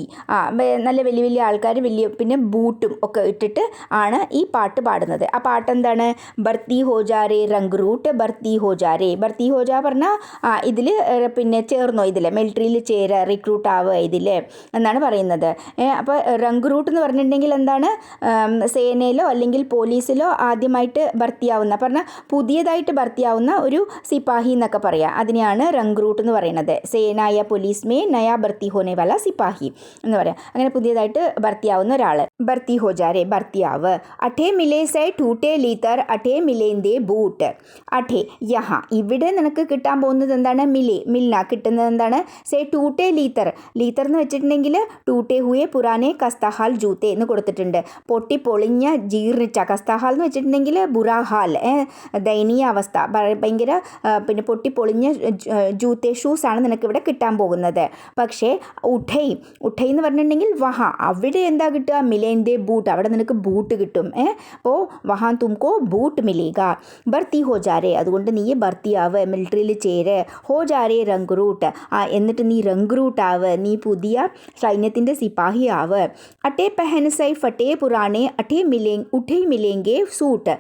നല്ല വലിയ വലിയ ആൾക്കാർ, പിന്നെ ബൂട്ടും ഒക്കെ ഇട്ടിട്ട് ആണ് ഈ പാട്ട് പാടുന്നത്. ആ പാട്ട് എന്താണ്? ഭർത്തി ഹോജാരേ റംഗ് റൂട്ട് ഭർത്തി ഹോജാരേ. ഭർത്തി ഹോജ പറഞ്ഞാൽ ഇതിൽ പിന്നെ ചേർന്നോ, ഇതിൽ മിലിറ്ററിയിൽ റിക്രൂട്ട് ആവുക ഇതിൽ എന്നാണ് പറയുന്നത്. അപ്പോൾ റംഗ് റൂട്ട് എന്ന് പറഞ്ഞിട്ടുണ്ടെങ്കിൽ എന്താണ്? സേനയിലോ അല്ലെങ്കിൽ പോലീസിലോ ആദ്യമായിട്ട് ഭർത്തിയാവുന്ന, പറഞ്ഞാൽ പുതിയതായിട്ട് ഭർത്തിയാവുന്ന ഒരു സിപ്പാഹി എന്നൊക്കെ പറയാം. അതിനെയാണ് റംഗ് റൂട്ട് എന്ന് പറയുന്നത്. സേനായ പോലീസ് മേ നയാ ഭർത്തി ഹോനെ വാല സിപ്പാഹി എന്ന് പറയാം. അങ്ങനെ പുതിയതായിട്ട് ഭർത്തിയാവുന്ന ഒരാൾ. ഭർത്തി ഹോജാരെ, ഭർത്തിയാവ്. അഠേ മിലേ സെ ടൂട്ടേ ലീത്തർ അഠേ മിലേന്ദേ ബൂട്ട്. അഠേ യഹ, ഇവിടെ നിനക്ക് കിട്ടാൻ പോകുന്നത് എന്താണ്? മിൽന കിട്ടുന്നത് എന്താണ്? സെ ടൂട്ടേ ലീത്തർ എന്ന് വെച്ചിട്ടുണ്ടെങ്കിൽ ടൂട്ടേ ഹുയെ പുരാനെ കസ്തഹാൽ ജൂത്തെ എന്ന് കൊടുത്തിട്ടുണ്ട്. പൊട്ടി പൊളിഞ്ഞ ജീർണിച്ച, കസ്തഹാൽ എന്ന് വെച്ചിട്ടുണ്ടെങ്കിൽ ബുറാഹാൽ, ദയനീയ അവസ്ഥ, ഭയങ്കര പിന്നെ പൊട്ടിപ്പൊളിഞ്ഞ ജൂത്തെ ഷൂസാണ് നിനക്കിവിടെ കിട്ടാൻ പോകുന്നത്. പക്ഷേ ഉഠൈ എന്ന് പറഞ്ഞിട്ടുണ്ടെങ്കിൽ വഹ, അവിടെ എന്താ കിട്ടുക? മിലേന്ദേ ബൂട്ട്, അവിടെ നിനക്ക് ബൂട്ട് കിട്ടും. അപ്പോൾ വഹാൻ തുംകോ ബൂട്ട് മിലേഗ. ഭർത്തി ഹോജാരേ, അതുകൊണ്ട് നീ ഭർത്തിയാവ്, മിലിറ്ററിയിൽ ചേര്. ഹോജാരേ റംഗ് റൂട്ട്, എന്നിട്ട് നീ റംഗ് റൂട്ട് ആവ്, നീ പുതിയ സൈന്യത്തിൻ്റെ സിപ്പാഹി ആവ്. അട്ടേ പെഹൻ സൈ ഫട്ടേ പുറാനെ അഠേ ഉഠൈ മിലേങ്കെ സൂട്ട്.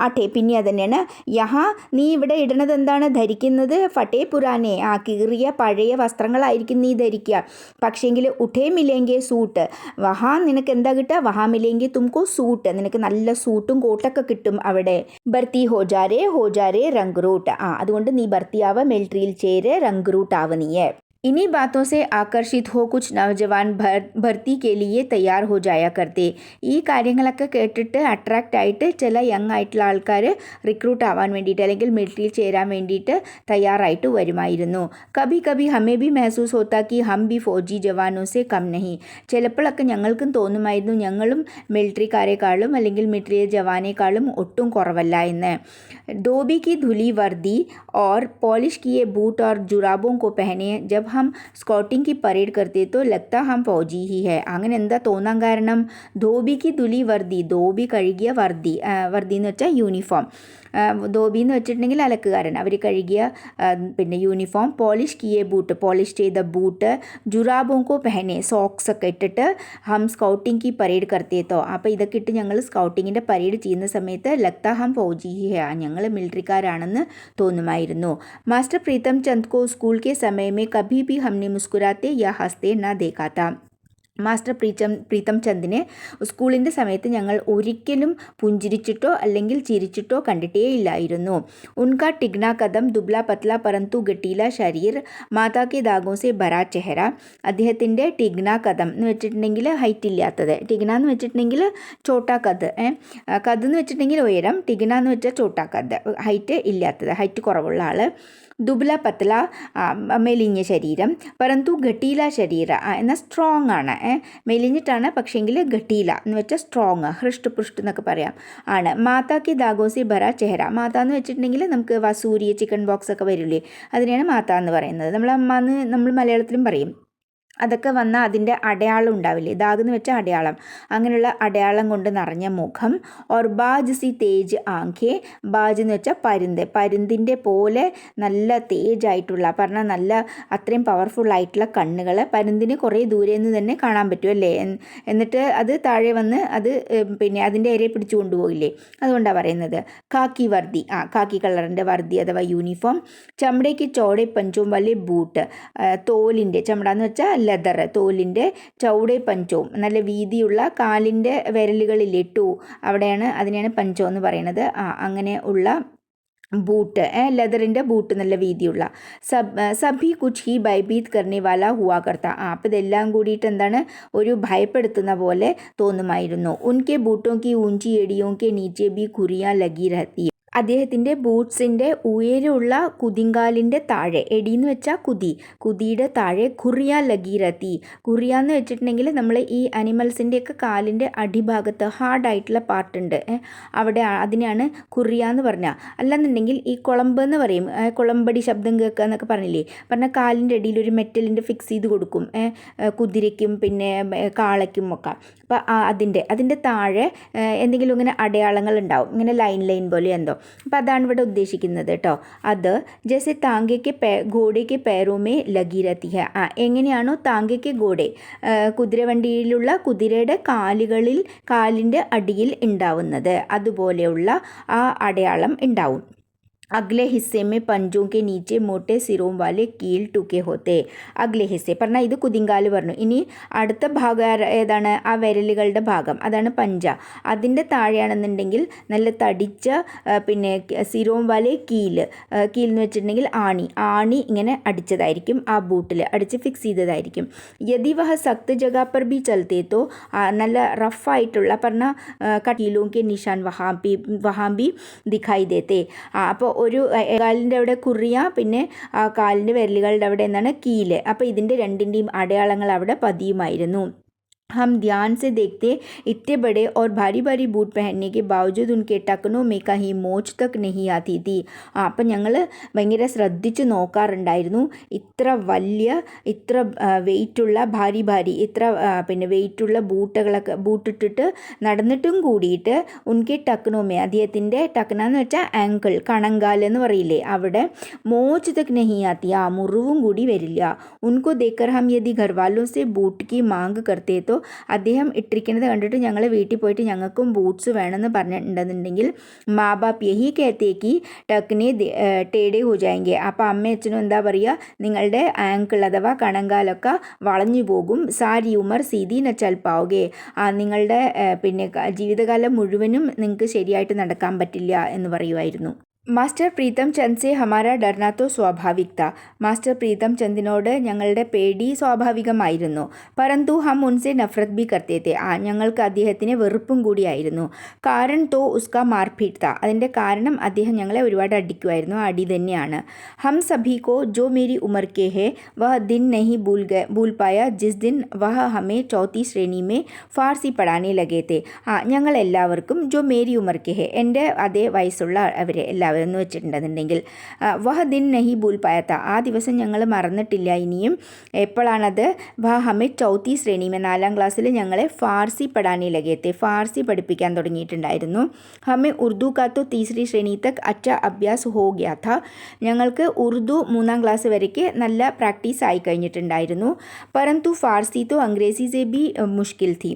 അഠേ പിന്നെ അത് തന്നെയാണ് പറയണ യഹാ നീ ഇവിടെ ഇടണത് എന്താണ് ധരിക്കുന്നത് ഫട്ടേ പുരാനെ കീറിയ പഴയ വസ്ത്രങ്ങളായിരിക്കും നീ ധരിക്കുക. പക്ഷേങ്കിൽ ഉഠേ മിലേങ്കെ സൂട്ട് വഹാ നിനക്ക് എന്താ കിട്ടുക വഹാ മിലേങ്കെ തുമക്കോ സൂട്ട് നിനക്ക് നല്ല സൂട്ടും കോട്ടൊക്കെ കിട്ടും അവിടെ. ഭർത്തി ഹോജാരെ റംഗ് റൂട്ട് അതുകൊണ്ട് നീ ഭർത്തിയാവ് മിലിറ്ററിയിൽ ചേര് റംഗ് റൂട്ട് ആവ് നീയെ. इन्हीं बातों से आकर्षित हो कुछ नौजवान ഭർത്തി के लिए तैयार हो जाया करते. ഈ കാര്യങ്ങളൊക്കെ കേട്ടിട്ട് അട്രാക്റ്റ് ആയിട്ട് ചില യങ് ആയിട്ടുള്ള ആൾക്കാർ റിക്രൂട്ട് ആവാൻ വേണ്ടിയിട്ട് അല്ലെങ്കിൽ മിലിറ്ററിയിൽ ചേരാൻ വേണ്ടിയിട്ട് തയ്യാറായിട്ട് വരുമായിരുന്നു. കഭി കഭി ഹമേ ഭി മെഹസൂസ് ഹോത്താ കി ഹം ഭി ഫൗജി ജവാനോ സെ കം നഹി. ചിലപ്പോഴൊക്കെ ഞങ്ങൾക്കും തോന്നുമായിരുന്നു ഞങ്ങളും മിലിറ്ററിക്കാരെക്കാളും അല്ലെങ്കിൽ മിലിറ്ററി ജവാനേക്കാളും ഒട്ടും കുറവല്ല എന്ന്. धोबी की धुली वर्दी और पॉलिश किए बूट और जुराबों को पहने जब हम സ്കൗട്ടിംഗ് की പരേഡ് करते तो लगता हम फौजी ही है. അങ്ങനെ എന്താ തോന്നാൻ കാരണം ധോബിക്ക് ധുലി വർദ്ധി ധോബി കഴുകിയ വർദ്ധി എന്ന് വെച്ചാൽ യൂണിഫോം. ധോബി എന്ന് വെച്ചിട്ടുണ്ടെങ്കിൽ അലക്കുകാരൻ അവർ കഴുകിയ പിന്നെ യൂണിഫോം. പോളിഷ് കിയെ ബൂട്ട് പോളിഷ് ചെയ്ത ബൂട്ട് ജുറാബോങ്കോ പെഹനെ സോക്സ് ഒക്കെ ഇട്ടിട്ട് ഹം സ്കൗട്ടിംഗ് കി പരേഡ് കർത്തേത്തോ അപ്പോൾ ഇതൊക്കെ ഇട്ട് ഞങ്ങൾ സ്കൗട്ടിങ്ങിൻ്റെ പരേഡ് ചെയ്യുന്ന സമയത്ത് ലക്ത ഹം ഫൗജി ഹി ഹെ ഞങ്ങൾ മിലിറ്ററിക്കാരാണെന്ന് തോന്നുമായിരുന്നു. മാസ്റ്റർ പ്രീതം ചന്ദ് കോ സ്കൂൾ കെ സമയമേ കഭി ഭി ഹംനെ മുസ്കുരാത്തെ യാ ഹസ്തേ ന ദേഖാ താ. മാസ്റ്റർ പ്രീതം ചന്ദിനെ സ്കൂളിൻ്റെ സമയത്ത് ഞങ്ങൾ ഒരിക്കലും പുഞ്ചിരിച്ചിട്ടോ അല്ലെങ്കിൽ ചിരിച്ചിട്ടോ കണ്ടിട്ടേ ഇല്ലായിരുന്നു. ഉൻകാ ടിഗ്ന കദം ദുബ്ല പത്ല പരന്തു ഗട്ടീല ശരീർ മാതാ കെ ദാഗോ സെ ഭരാ ചെഹറ. അദ്ദേഹത്തിൻ്റെ ടിഗ്ന കദം എന്ന് വെച്ചിട്ടുണ്ടെങ്കിൽ ഹൈറ്റ് ഇല്ലാത്തത്. ടിഗ്ന എന്ന് വെച്ചിട്ടുണ്ടെങ്കിൽ ചോട്ടാ കദ് കദ് എന്ന് വെച്ചിട്ടുണ്ടെങ്കിൽ ഉയരം. ടിഗ്ന എന്ന് വെച്ചാൽ ചോട്ടാ കദ് ഹൈറ്റ് ഇല്ലാത്തത് ഹൈറ്റ് കുറവുള്ള ആൾ. ദുബ്ല പത്ല മെലിഞ്ഞ ശരീരം. പരന്തു ഗട്ടീല ശരീര എന്നാൽ സ്ട്രോങ് ആണ്. മെലിഞ്ഞിട്ടാണ് പക്ഷേങ്കിൽ ഗട്ടീല എന്ന് വെച്ചാൽ സ്ട്രോങ് ഹൃഷ്ട പുഷ്ട് എന്നൊക്കെ പറയാം ആണ്. മാതാക്ക് ദാഗോസി ഭര ചെഹര മാത എന്ന് വെച്ചിട്ടുണ്ടെങ്കിൽ നമുക്ക് വസൂരി ചിക്കൻ ബോക്സ് ഒക്കെ വരില്ലേ അതിനെയാണ് മാത എന്ന് പറയുന്നത്. നമ്മൾ മലയാളത്തിലും പറയും. അതൊക്കെ വന്നാൽ അതിൻ്റെ അടയാളം ഉണ്ടാവില്ലേ ദാഗെന്ന് വെച്ചാൽ അടയാളം. അങ്ങനെയുള്ള അടയാളം കൊണ്ട് നിറഞ്ഞ മുഖം. ഓർ ബാജ് സി തേജ് ആംഖേ ബാജ് എന്ന് വെച്ചാൽ പരുന്തിൻ്റെ പോലെ നല്ല തേജായിട്ടുള്ള പറഞ്ഞാൽ നല്ല അത്രയും പവർഫുൾ ആയിട്ടുള്ള കണ്ണുകൾ. പരുന്തിന് കുറേ ദൂരെ നിന്ന് തന്നെ കാണാൻ പറ്റും അല്ലേ. എന്നിട്ട് അത് താഴെ വന്ന് അത് പിന്നെ അതിൻ്റെ ഇരയെ പിടിച്ചു കൊണ്ടുപോകില്ലേ അതുകൊണ്ടാണ് പറയുന്നത്. കാക്കി വർദ്ധി കാക്കി കളറിൻ്റെ വർദ്ധി അഥവാ യൂണിഫോം. ചമടയ്ക്ക് ചോടെ പഞ്ചവും വലിയ ബൂട്ട് തോലിൻ്റെ ചമട എന്ന് വെച്ചാൽ ലെതർ തോലിൻ്റെ ചൗടെ പഞ്ചവും നല്ല വീതിയുള്ള കാലിൻ്റെ വിരലുകളിൽ ഇട്ടു അവിടെയാണ് അതിനെയാണ് പഞ്ചോ എന്ന് പറയുന്നത്. അങ്ങനെ ഉള്ള ബൂട്ട് ലെതറിൻ്റെ ബൂട്ട് നല്ല വീതിയുള്ള. സഭി കുച്ച് ഹി ഭയഭീത് കർണേ വാല ഹുവാ കർത്ത അപ്പോൾ ഇതെല്ലാം കൂടിയിട്ട് എന്താണ് ഒരു ഭയപ്പെടുത്തുന്ന പോലെ തോന്നുമായിരുന്നു. ഉൻകെ ബൂട്ടോ കി ഊഞ്ചി എടിയോ കെ നീച്ചെ ബി കുറിയാ ലഗി രഹത്തി. അദ്ദേഹത്തിൻ്റെ ബൂട്ട്സിൻ്റെ ഉയരമുള്ള കുതിങ്കാലിൻ്റെ താഴെ എടിയെന്ന് വെച്ചാൽ കുതിയുടെ താഴെ കുറിയ ലഗീരത്തി. കുറിയ എന്ന് വെച്ചിട്ടുണ്ടെങ്കിൽ നമ്മൾ ഈ അനിമൽസിൻ്റെയൊക്കെ കാലിൻ്റെ അടിഭാഗത്ത് ഹാർഡായിട്ടുള്ള പാർട്ടുണ്ട് അവിടെ അതിനെയാണ് കുറിയ എന്ന് പറഞ്ഞാൽ. അല്ലാന്നുണ്ടെങ്കിൽ ഈ കുളമ്പ് എന്ന് പറയും കുളമ്പടി ശബ്ദം കേൾക്കുക എന്നൊക്കെ പറഞ്ഞാൽ കാലിൻ്റെ അടിയിൽ ഒരു മെറ്റലിൻ്റെ ഫിക്സ് ചെയ്ത് കൊടുക്കും കുതിരയ്ക്കും പിന്നെ കാളയ്ക്കും ഒക്കെ. അപ്പോൾ അതിൻ്റെ താഴെ എന്തെങ്കിലും ഇങ്ങനെ അടയാളങ്ങൾ ഉണ്ടാവും ഇങ്ങനെ ലൈൻ പോലെ എന്തോ. അപ്പോൾ അതാണ് ഇവിടെ ഉദ്ദേശിക്കുന്നത് കേട്ടോ. അത് ജैसे तांगे के घोड़े के पैरों में लगी रहती है. എങ്ങനെയാണോ താങ്കയ്ക്ക് ഘോടെ കുതിരവണ്ടിയിലുള്ള കുതിരയുടെ കാലിൻ്റെ അടിയിൽ ഉണ്ടാവുന്നത് അതുപോലെയുള്ള ആ അടയാളം ഉണ്ടാവും. अगले हिस्से में पंजों के नीचे मोटे सिरों वाले कील टुके होते. അഗ്ലെ ഹിസ്സെ പറഞ്ഞാൽ ഇത് കുതിങ്കാല് പറഞ്ഞു. ഇനി അടുത്ത ഭാഗം ഏതാണ് ആ വിരലുകളുടെ ഭാഗം അതാണ് പഞ്ച. അതിൻ്റെ താഴെയാണെന്നുണ്ടെങ്കിൽ നല്ല തടിച്ച പിന്നെ സിരോം വാലെ കീൽ എന്ന് വെച്ചിട്ടുണ്ടെങ്കിൽ ആണി ഇങ്ങനെ അടിച്ചതായിരിക്കും ആ ബൂട്ടിൽ അടിച്ച് ഫിക്സ് ചെയ്തതായിരിക്കും. യദി വഹ സഖ്ത് ജഗ പർ ബി ചലത്തെ തോ നല്ല റഫായിട്ടുള്ള പറഞ്ഞാൽ കീലോं के निशान वहाँ भी दिखाई देते. അപ്പോൾ ഒരു കാലിൻ്റെ അവിടെ കുറിയ പിന്നെ ആ കാലിൻ്റെ വിരലുകളുടെ അവിടെ എന്താണ് കീല്. അപ്പോൾ ഇതിൻ്റെ രണ്ടിൻ്റെയും അടയാളങ്ങൾ അവിടെ പതിയുമായിരുന്നു. हम ध्यान से देखते इतने बड़े और भारी भारी बूट पहनने के बावजूद उनके टकनों में कहीं मोच तक नहीं आती थी. അപ്പം ഞങ്ങൾ ഭയങ്കര ശ്രദ്ധിച്ച് നോക്കാറുണ്ടായിരുന്നു. ഇത്ര വെയിറ്റുള്ള ഭാരി ഇത്ര പിന്നെ വെയിറ്റുള്ള ബൂട്ടിട്ടിട്ട് നടന്നിട്ടും കൂടിയിട്ട് ഉൻകെ ടക്നോമേ അദ്ദേഹത്തിൻ്റെ ടക്ന എന്ന് വെച്ചാൽ ആങ്കിൾ കണങ്കാൽ എന്ന് പറയില്ലേ അവിടെ മോച്ച് തക് നഹി ആത്തി മുറിവും കൂടി വരില്ല. ഉनको देखकर हम यदि घर वालों से बूट की मांग करते तो അദ്ദേഹം ഇട്ടിരിക്കുന്നത് കണ്ടിട്ട് ഞങ്ങൾ വീട്ടിൽ പോയിട്ട് ഞങ്ങൾക്കും ബൂട്ട്സ് വേണമെന്ന് പറഞ്ഞിട്ടുണ്ടെന്നുണ്ടെങ്കിൽ മാ ബാപ്പ് യഹി കഹത്തേക്ക് ടക്കിനെ ടേഡേ ഹോ ജായെങ്കെ. അപ്പോൾ അമ്മയും അച്ഛനും എന്താ പറയുക, നിങ്ങളുടെ ആങ്കിൾ അഥവാ കണങ്കാലൊക്കെ വളഞ്ഞു പോകും. സാരി ഉമർ സീതി ന ചൽ പാവുകെ, നിങ്ങളുടെ പിന്നെ ജീവിതകാലം മുഴുവനും നിങ്ങൾക്ക് ശരിയായിട്ട് നടക്കാൻ പറ്റില്ല എന്ന് പറയുമായിരുന്നു. മാസ്റ്റർ പ്രീതം ചന്ദ് സെ ഹമാര ഡർന തോ സ്വാഭാവിക് താ. മാസ്റ്റർ പ്രീതം ചന്ദിനോട് ഞങ്ങളുടെ പേടി സ്വാഭാവികമായിരുന്നു. പരന്തു ഹം ഉൻസെ നഫ്രത് ബി കർത്തേ തേ. ഞങ്ങൾക്ക് അദ്ദേഹത്തിനെ വെറുപ്പും കൂടിയായിരുന്നു. കാരൺ തോ ഉസ്കാ മാർപീട്ട് താ. അതിൻ്റെ കാരണം അദ്ദേഹം ഞങ്ങളെ ഒരുപാട് അടിക്കുമായിരുന്നു. അടി തന്നെയാണ്. ഹം സഭി കോ ജോ മേരി ഉമർ കെ ഹെ വഹ ദിൻ നഹി ഭൂൽ പായ ജിസ് ദിൻ വഹ ഹമേ ചൗത്തി ശ്രേണി മേ ഫാർസി പഠാനെ ലഗേ തേ. ഞങ്ങൾ എല്ലാവർക്കും ജോ മേരി ഉമർ കെ ഹെ, എൻ്റെ അതേ വയസ്സുള്ള അവരെ എല്ലാവരും എന്ന് വെച്ചിട്ടുണ്ടെന്നുണ്ടെങ്കിൽ വഹ ദിൻ നഹി ഭൂൽ പായത്ത, ആ ദിവസം ഞങ്ങൾ മറന്നിട്ടില്ല ഇനിയും. എപ്പോഴാണത്? വഹ ഹമേ ചൗത്തി ശ്രേണിമേ, 4ാം ക്ലാസ്സിൽ ഞങ്ങളെ ഫാർസി പഠാനെ ലഗേത്തെ, ഫാർസി പഠിപ്പിക്കാൻ തുടങ്ങിയിട്ടുണ്ടായിരുന്നു. ഹമേ ഉർദു കാത്തോ തീസരി ശ്രേണി തക് അച്ഛ അഭ്യാസ് ഹോ ഗയാ ഥാ. ഞങ്ങൾക്ക് ഉറുദു 3ാം ക്ലാസ് വരയ്ക്ക് നല്ല പ്രാക്ടീസ് ആയി കഴിഞ്ഞിട്ടുണ്ടായിരുന്നു. പരന്തു ഫാർസി തോ അംഗ്രേസി സെ ബി മുഷ്കിൽ ഥി.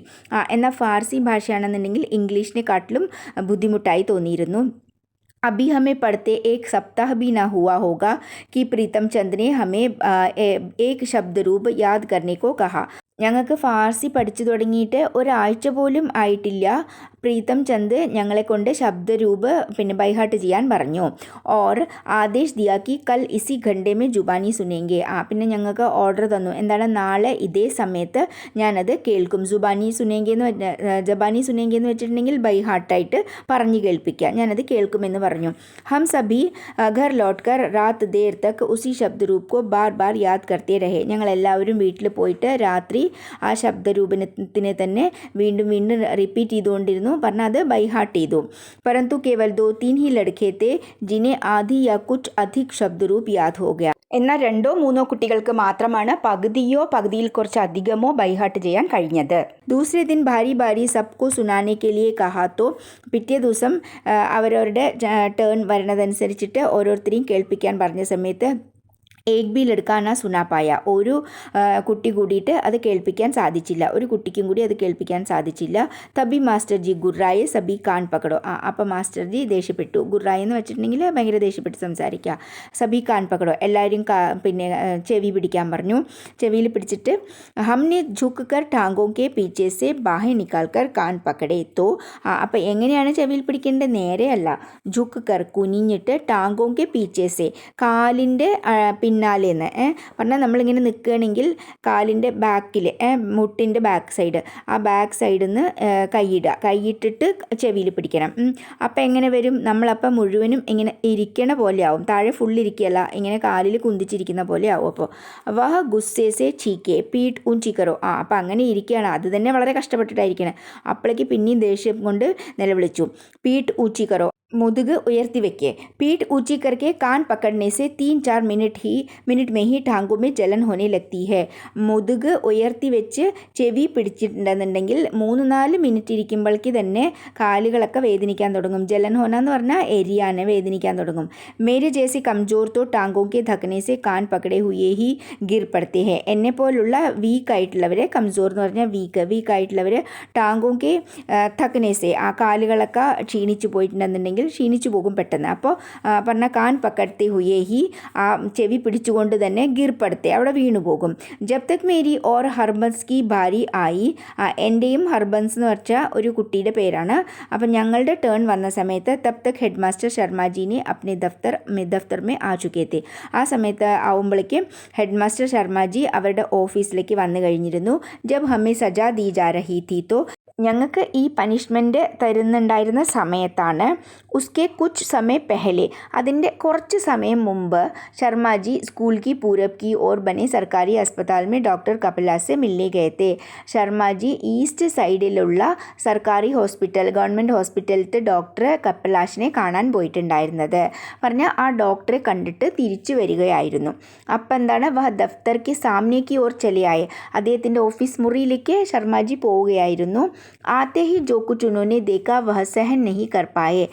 എന്നാൽ ഫാർസി ഭാഷയാണെന്നുണ്ടെങ്കിൽ ഇംഗ്ലീഷിനെക്കാട്ടിലും ബുദ്ധിമുട്ടായി തോന്നിയിരുന്നു. अभी हमें पढ़ते 1 सप्ताह भी ना हुआ होगा कि प्रीतम चंद ने हमें एक शब्द रूप याद करने को कहा. ഞങ്ങൾക്ക് ഫാർസി പഠിച്ചു തുടങ്ങിയിട്ട് ഒരാഴ്ച പോലും ആയിട്ടില്ല. പ്രീതം ചന്ദ് ഞങ്ങളെ കൊണ്ട് ശബ്ദരൂപ് പിന്നെ ബൈഹാർട്ട് ചെയ്യാൻ പറഞ്ഞു. ഓർ ആദേശ് ദിയാക്കി കൽ ഇസി ഘണ്ടെ മേ ജുബാനി സുനേങ്കെ. പിന്നെ ഞങ്ങൾക്ക് ഓർഡർ തന്നു, എന്താണ്, നാളെ ഇതേ സമയത്ത് ഞാനത് കേൾക്കും. ജബാനി സുനേങ്കെ എന്ന് വെച്ചിട്ടുണ്ടെങ്കിൽ ബൈഹാർട്ടായിട്ട് പറഞ്ഞു കേൾപ്പിക്കുക, ഞാനത് കേൾക്കുമെന്ന് പറഞ്ഞു. ഹം സഭി ഘർ ലോട്ട് കർ രാത് there Tak ഉസി ശബ്ദരൂപ് co bar bar Yaad കർത്തേ രഹേ. ഞങ്ങളെല്ലാവരും വീട്ടിൽ പോയിട്ട് രാത്രി ആ ശബ്ദരൂപത്തിനെ തന്നെ വീണ്ടും വീണ്ടും റിപ്പീറ്റ് ചെയ്തുകൊണ്ടിരുന്നു, പറഞ്ഞാൽ അത് ബൈഹാർട്ട് ചെയ്തു. പരന്തു കേവൽ 2-3 ഹി ലഡ്കേ തേ ജിനെ ആധി യാ കുച്ച് അധിക് ശബ്ദരൂപ് യാദ് ഹോ ഗയാ. എന്നാൽ 2-3 കുട്ടികൾക്ക് മാത്രമാണ് പകുതിയിൽ കുറച്ച് അധികമോ ബൈഹാർട്ട് ചെയ്യാൻ കഴിഞ്ഞത്. ദൂസരെ ദിൻ ഭാരി ഭാരി സബ്കോ സുനാനെ കെ ലിയെ കഹാ തോ. പിറ്റേ ദിവസം അവരവരുടെ ടേൺ വരുന്നതനുസരിച്ചിട്ട് ഓരോരുത്തരെയും കേൾപ്പിക്കാൻ പറഞ്ഞ സമയത്ത് ഏക് ബി ലഡ്കാന സുനാപ്പായ, ഒരു കുട്ടി കൂടിയിട്ട് അത് കേൾപ്പിക്കാൻ സാധിച്ചില്ല, ഒരു കുട്ടിക്കും കൂടി അത് കേൾപ്പിക്കാൻ സാധിച്ചില്ല. തബി മാസ്റ്റർ ജി ഗുറായെ സബി കാൻ പക്കടോ. അപ്പോൾ മാസ്റ്റർ ജി ദേഷ്യപ്പെട്ടു. ഗുറായി എന്ന് വെച്ചിട്ടുണ്ടെങ്കിൽ ഭയങ്കര ദേഷ്യപ്പെട്ട് സംസാരിക്കുക. സബി കാൻ പക്കടോ, എല്ലാവരും പിന്നെ ചെവി പിടിക്കാൻ പറഞ്ഞു. ചെവിയിൽ പിടിച്ചിട്ട് ഹംനെ ഝുക് കർ ടാങ്കോ കെ പീച്ചെ സെ ബാഹെ നിക്കാൽ കർ കാൻ പക്കടേ തോ. അപ്പോൾ എങ്ങനെയാണ് ചെവിയിൽ പിടിക്കേണ്ടത്? നേരെയല്ല, ഝുക് കർ കുനിഞ്ഞിട്ട്, ടാങ്കോ കെ പീച്ചെ സെ കാലിൻ്റെ പിന്നാലേന്ന് പറഞ്ഞാൽ നമ്മളിങ്ങനെ നിൽക്കുകയാണെങ്കിൽ കാലിൻ്റെ ബാക്കിൽ മുട്ടിൻ്റെ ബാക്ക് സൈഡ്, ആ ബാക്ക് സൈഡിൽ നിന്ന് കൈയിട്ടിട്ട് ചെവിയിൽ പിടിക്കണം. അപ്പം എങ്ങനെ വരും? നമ്മളപ്പം മുഴുവനും ഇങ്ങനെ ഇരിക്കണ പോലെ ആവും, താഴെ ഫുള്ളിരിക്കുകയല്ല, ഇങ്ങനെ കാലിൽ കുന്തിച്ചിരിക്കുന്ന പോലെ ആവും. അപ്പോൾ വഹ ഗുസ്സേ സെ ചീക്കേ പീട്ട് ഉഞ്ചിക്കറോ. അപ്പം അങ്ങനെ ഇരിക്കുകയാണ്, അത് തന്നെ വളരെ കഷ്ടപ്പെട്ടിട്ടായിരിക്കണം. അപ്പോഴേക്ക് പിന്നെയും ദേഷ്യം കൊണ്ട് നിലവിളിച്ചു. പീട്ട് ഊച്ചിക്കറോ, मुदग उयर्ती വെക്കേ. पीठ ऊंची करके कान पकड़ने से 3-4 मिनट में ही टांगों में जलन होने लगती है. മുതുക് ഉയർത്തി വെച്ച് ചെവി പിടിച്ചിട്ടുണ്ടെന്നുണ്ടെങ്കിൽ 3-4 മിനിറ്റ് ഇരിക്കുമ്പോഴേക്ക് തന്നെ കാലുകളൊക്കെ വേദനിക്കാൻ തുടങ്ങും. ജലൻ ഹോന എന്ന് പറഞ്ഞാൽ എരിയാൻ, വേദനിക്കാൻ തുടങ്ങും. മേരെ ജേസി കംജോർ തോ ടാങ്കോ കെ ധക്കനെ സെ കാൻ പക്കടേ ഹുയേ ഹി ഗിർ പടത്തെ ഹെ. എന്നെ പോലുള്ള വീക്കായിട്ടുള്ളവരെ, കംജോർ എന്ന് പറഞ്ഞാൽ വീക്കായിട്ടുള്ളവർ, ടാങ്കോ കെ ധക്കനെ സെ, ആ കാലുകളൊക്കെ ക്ഷീണിച്ചു പോയിട്ടുണ്ടെന്നുണ്ടെങ്കിൽ ക്ഷീണിച്ചു പോകും പെട്ടെന്ന്. അപ്പോൾ പറഞ്ഞ കാൻ പക്കടത്തെ ഹുയേ ഹി, ആ ചെവി പിടിച്ചുകൊണ്ട് തന്നെ ഗിർപ്പെടുത്തെ, അവിടെ വീണു പോകും. ജബ് തക് മേരി ഓർ ഹർബൻസ് കി ബാരി ആയി, എൻ്റെയും ഹർബൻസ് എന്ന് വെച്ചാൽ ഒരു കുട്ടിയുടെ പേരാണ്. അപ്പം ഞങ്ങളുടെ ടേൺ വന്ന സമയത്ത് തബ് തക് ഹെഡ് മാസ്റ്റർ ശർമാജീനെ അപ്നെ ദഫ്തർ മേ ആ ചുക്കേ തെ. ആ സമയത്ത് ആവുമ്പോഴേക്കും ഹെഡ് മാസ്റ്റർ ശർമാജി അവരുടെ ഓഫീസിലേക്ക് വന്നു കഴിഞ്ഞിരുന്നു. ജബ് ഹമേ സജാ ദീ ജാ രഹി തീ തോ, ഞങ്ങൾക്ക് ഈ പനിഷ്മെൻറ്റ് തരുന്നുണ്ടായിരുന്ന സമയത്താണ് ഉസ്കെ കുച്ച് സമയ പെഹലെ, അതിൻ്റെ കുറച്ച് സമയം മുമ്പ് ശർമാജി സ്കൂൾ की पूरब की ओर बने सरकारी अस्पताल में डॉक्टर कपिला से मिलने गए थे. ശർമാജി ഈസ്റ്റ് സൈഡിലുള്ള സർക്കാരി ഹോസ്പിറ്റൽ, ഗവൺമെൻറ് ഹോസ്പിറ്റലിലത്തെ ഡോക്ടർ കപിലാഷിനെ കാണാൻ പോയിട്ടുണ്ടായിരുന്നത്. പറഞ്ഞാൽ ആ ഡോക്ടറെ കണ്ടിട്ട് തിരിച്ചു വരികയായിരുന്നു. അപ്പം എന്താണ്, വഹ ദഫ്തർ കി സാമനെ കി ഓർ ചലിയായ, അദ്ദേഹത്തിൻ്റെ ഓഫീസ് മുറിയിലേക്ക് ശർമാജി പോവുകയായിരുന്നു. आते ही जो कुछ उन्होंने देखा वह सहन नहीं कर पाए.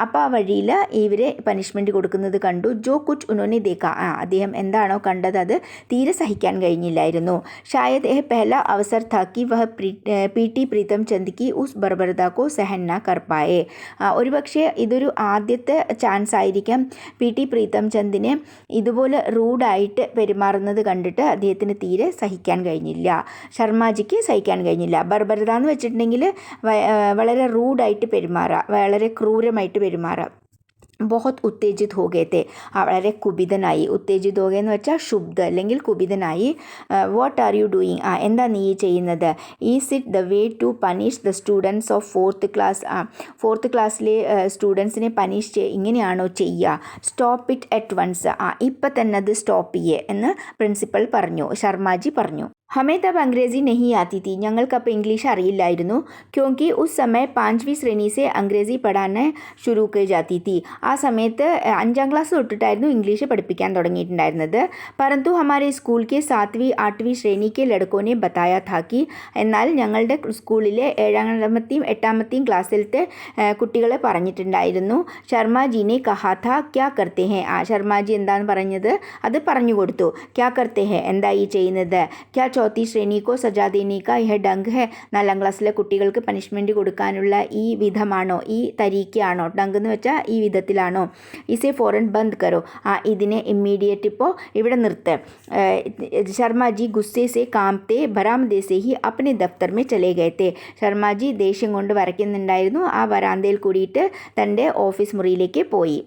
അപ്പോൾ ആ വഴിയിൽ ഇവരെ പനിഷ്മെൻറ്റ് കൊടുക്കുന്നത് കണ്ടു. ജോ കുച്ച് ഉന്നോനെ ദേക്ക, അദ്ദേഹം എന്താണോ കണ്ടത് അത് തീരെ സഹിക്കാൻ കഴിഞ്ഞില്ലായിരുന്നു. ഷായദ് എഹ് പെഹല അവസർ था कि वह PT പ്രീതം ചന്ദ് की उस बर्बरता को सहन न कर पाए. ഒരുപക്ഷെ ഇതൊരു ആദ്യത്തെ ചാൻസ് ആയിരിക്കാം PT പ്രീതം ചന്ദിനെ ഇതുപോലെ റൂഡായിട്ട് പെരുമാറുന്നത് കണ്ടിട്ട് അദ്ദേഹത്തിന് തീരെ സഹിക്കാൻ കഴിഞ്ഞില്ല. ശർമാജിക്ക് സഹിക്കാൻ കഴിഞ്ഞില്ല. ബർബരത എന്ന് വെച്ചിട്ടുണ്ടെങ്കിൽ വളരെ റൂഡായിട്ട് പെരുമാറുക, വളരെ ക്രൂരമായിട്ട് പെരുമാറുക. बहुत उत्तेजित हो गए थे, വളരെ കുപിതനായി. ഉത്തേജിത് हो गए എന്ന് വെച്ചാൽ ക്ഷുബ്ധ അല്ലെങ്കിൽ കുപിതനായി. വാട്ട് ആർ യു ഡൂയിങ്, എന്താ നീ ചെയ്യുന്നത്? Is it the way to punish the students of 4th class, 4th ക്ലാസ്സിലെ സ്റ്റുഡൻസിനെ പണിഷ് ഇങ്ങനെയാണോ ചെയ്യുക? സ്റ്റോപ്പ് ഇറ്റ് അറ്റ് വൺസ്, ഇപ്പം തന്നെ അത് സ്റ്റോപ്പ് ചെയ്യേ എന്ന് പ്രിൻസിപ്പൽ പറഞ്ഞു, ശർമാജി പറഞ്ഞു. हमें तब अंग्रेज़ी नहीं आती थी, ഞങ്ങൾക്കപ്പോൾ ഇംഗ്ലീഷ് അറിയില്ലായിരുന്നു. क्योंकि उस समय 5वीं ശ്രേണി से अंग्रेज़ी पढ़ाना शुरू की जाती थी. ആ സമയത്ത് 5ാം ക്ലാസ് തൊട്ടിട്ടായിരുന്നു ഇംഗ്ലീഷ് പഠിപ്പിക്കാൻ തുടങ്ങിയിട്ടുണ്ടായിരുന്നത്. परंतु हमारे स्कूल के 7वीं 8वीं ശ്രേണി के लड़कों ने बताया था कि, എന്നാൽ ഞങ്ങളുടെ സ്കൂളിലെ 7ാമത്തെയും 8ാമത്തെയും ക്ലാസ്സിലത്തെ കുട്ടികളെ പറഞ്ഞിട്ടുണ്ടായിരുന്നു. ശർമാജീനെ കഹാ था क्या करते हैं, ശർമാജി എന്താണ് പറഞ്ഞത് അത് പറഞ്ഞു കൊടുത്തു. क्या करते हैं, എന്തായി ചെയ്യുന്നത്? क्या 4th ശ്രേണി को सजा देने का यह डंग है, 4ാം ക്ലാസ്സിലെ കുട്ടികൾക്ക് പനിഷ്മെൻറ്റ് കൊടുക്കാനുള്ള ഈ വിധമാണോ, ഈ തരീക്കയാണോ? ഡങ്ക് എന്ന് വെച്ചാൽ ഈ വിധത്തിലാണോ? ഇസെ ഫോറൻ ബന്ദ് കരോ, ഇതിനെ ഇമ്മീഡിയറ്റ് ഇപ്പോൾ ഇവിടെ നിർത്ത്. ശർമാജി ഗുസ്സെ സെ കാംതെ ബരാമദേ സെ ഹി അപ്നെ ദഫ്തർ മേ ചലേ ഗയേ തേ. ശർമാജി ദേഷ്യം കൊണ്ട് വരയ്ക്കുന്നുണ്ടായിരുന്നു. ആ വരാന്തയിൽ കൂടിയിട്ട് തൻ്റെ ഓഫീസ് മുറിയിലേക്ക് പോയി.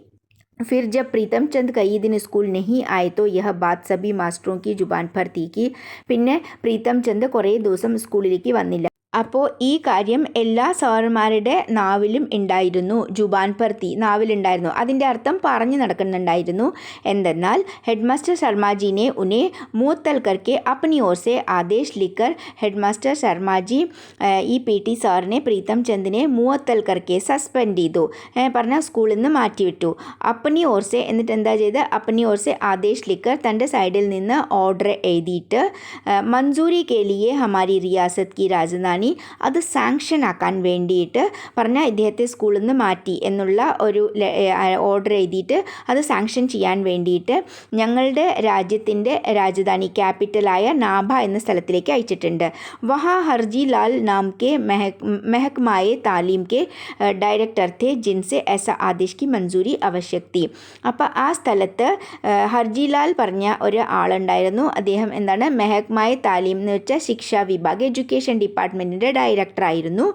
फिर जब प्रीतम चंद कई दिन स्कूल नहीं आए तो यह बात सभी मास्टरों की जुबान पर थी कि, പിന്നെ പ്രീതം ചന്ദ് കുറേ ദിവസം സ്കൂളിലേക്ക് വന്നില്ല. അപ്പോൾ ഈ കാര്യം എല്ലാ സാറുമാരുടെ നാവിലും ഉണ്ടായിരുന്നു. ജുബാൻ പർത്തി, നാവിലുണ്ടായിരുന്നു. അതിൻ്റെ അർത്ഥം പറഞ്ഞു നടക്കുന്നുണ്ടായിരുന്നു. എന്തെന്നാൽ ഹെഡ് മാസ്റ്റർ ശർമാജീനെ ഉന്നെ മൂത്തൽ കർക്കെ അപ്നി ഓർ സെ Adesh liquor, head master Sharmaji ഈ PT സാറിനെ പ്രീതം ചന്ദിനെ മൂത്തൽ കർക്കെ സസ്പെൻഡ് ചെയ്തു, പറഞ്ഞാൽ സ്കൂളിൽ നിന്ന് മാറ്റിവിട്ടു. അപ്നി ഓർ സെ എന്നിട്ട് എന്താ ചെയ്ത്, അപ്നി ഓർ സെ ആദേശ് ലിക്കർ തൻ്റെ സൈഡിൽ നിന്ന് ഓർഡർ എഴുതിയിട്ട്, മൻസൂരി കെ ലിയെ ഹമാരി റിയാസത്ത് കി രാജധാനി, അത് സാങ്ഷൻ ആക്കാൻ വേണ്ടിയിട്ട് പറഞ്ഞാൽ ഇദ്ദേഹത്തെ സ്കൂളിൽ നിന്ന് മാറ്റി എന്നുള്ള ഒരു ഓർഡർ എഴുതിയിട്ട് അത് സാങ്ഷൻ ചെയ്യാൻ വേണ്ടിയിട്ട് ഞങ്ങളുടെ രാജ്യത്തിൻ്റെ രാജധാനി ക്യാപിറ്റലായ നാഭ എന്ന സ്ഥലത്തിലേക്ക് അയച്ചിട്ടുണ്ട്. വഹാ ഹർജി ലാൽ നാം കെ മെഹക്മായ താലീം കെ ഡയറക്ടർ थे जिनसे ऐसा आदेश की मंजूरी आवश्यक थी. അപ്പോൾ ആ സ്ഥലത്ത് ഹർജിലാൽ പറഞ്ഞ ഒരു ആളുണ്ടായിരുന്നു. അദ്ദേഹം എന്താണ്, മെഹക്മായ താലീം എന്ന് വെച്ചാൽ ശിക്ഷാ വിഭാഗ്, എഡ്യൂക്കേഷൻ ഡിപ്പാർട്ട്മെൻറ്റിൻ്റെ ഡയറക്ടറായിരുന്നു.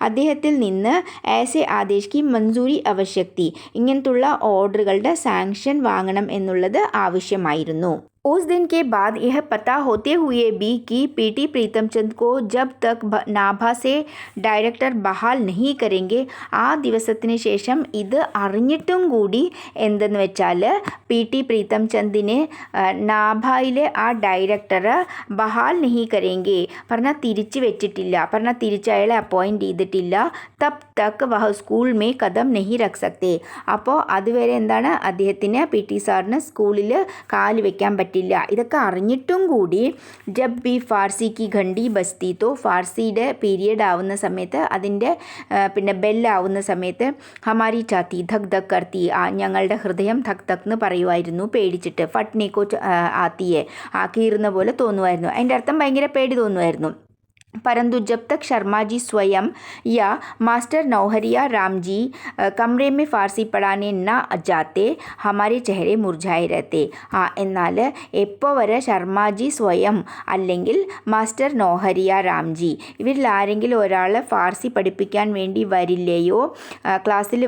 അദ്ദേഹത്തിൽ നിന്ന് ആസെ ആദേശ് കി മഞ്ജൂരി അവശ്യക്തി, ഇങ്ങനത്തുള്ള ഓർഡറുകളുടെ സാങ്ഷൻ വാങ്ങണം എന്നുള്ളത് ആവശ്യമായിരുന്നു. उस दिन के बाद यह पता होते हुए भी कि PT प्रीतम चंद को जब तक नाभा से ഡയറക്ടർ ബഹാൽ നഹീ കരെങ്കെ, ആ ദിവസത്തിന് ശേഷം ഇത് അറിഞ്ഞിട്ടും കൂടി എന്തെന്ന് വെച്ചാൽ PT പ്രീതം ചന്ദിനെ നാഭയിലെ ആ ഡയറക്ടർ ബഹാൽ നഹീ കരെങ്കെ പറഞ്ഞാൽ തിരിച്ച് വെച്ചിട്ടില്ല, പറഞ്ഞാൽ തിരിച്ച് അയാളെ അപ്പോയിൻറ്റ് ചെയ്തിട്ടില്ല. തബ് തക്ക് വഹ സ്കൂൾ മേ കദം നഹീ രഖ് സക്തേ, അപ്പോൾ അതുവരെ എന്താണ്, അദ്ദേഹത്തിന് PT സാറിന് സ്കൂളിൽ കാല് വെക്കാൻ പറ്റില്ല. ഇതൊക്കെ അറിഞ്ഞിട്ടും കൂടി ജബ് ബി ഫാർസിക്ക് ഘണ്ടി ബസ്തി, തോ ഫാർസിയുടെ പീരിയഡ് ആവുന്ന സമയത്ത്, അതിൻ്റെ പിന്നെ ബെല്ലാവുന്ന സമയത്ത് ഹമാരി ചാത്തി ധക് ധക് കർത്തി, ഞങ്ങളുടെ ഹൃദയം ധക് ധക് എന്ന് പറയുമായിരുന്നു പേടിച്ചിട്ട്. ഫട്നേക്കോ ആത്തിയെ, കീറുന്ന പോലെ തോന്നുമായിരുന്നു. അതിൻ്റെ അർത്ഥം ഭയങ്കര പേടി തോന്നുമായിരുന്നു. परंतु जब तक शर्मा जी स्वयं या मास्टर नौहरिया राम जी कमरे में फ़ारसी पढ़ाने न जाते हमारे चेहरे मुरझाए रहते. എന്നാൽ എപ്പോൾ വരെ ശർമാജി സ്വയം അല്ലെങ്കിൽ മാസ്റ്റർ നൗഹരിയ രാംജി ഇവരിൽ ആരെങ്കിലും ഒരാൾ ഫാർസി പഠിപ്പിക്കാൻ വേണ്ടി വരില്ലയോ, ക്ലാസ്സിൽ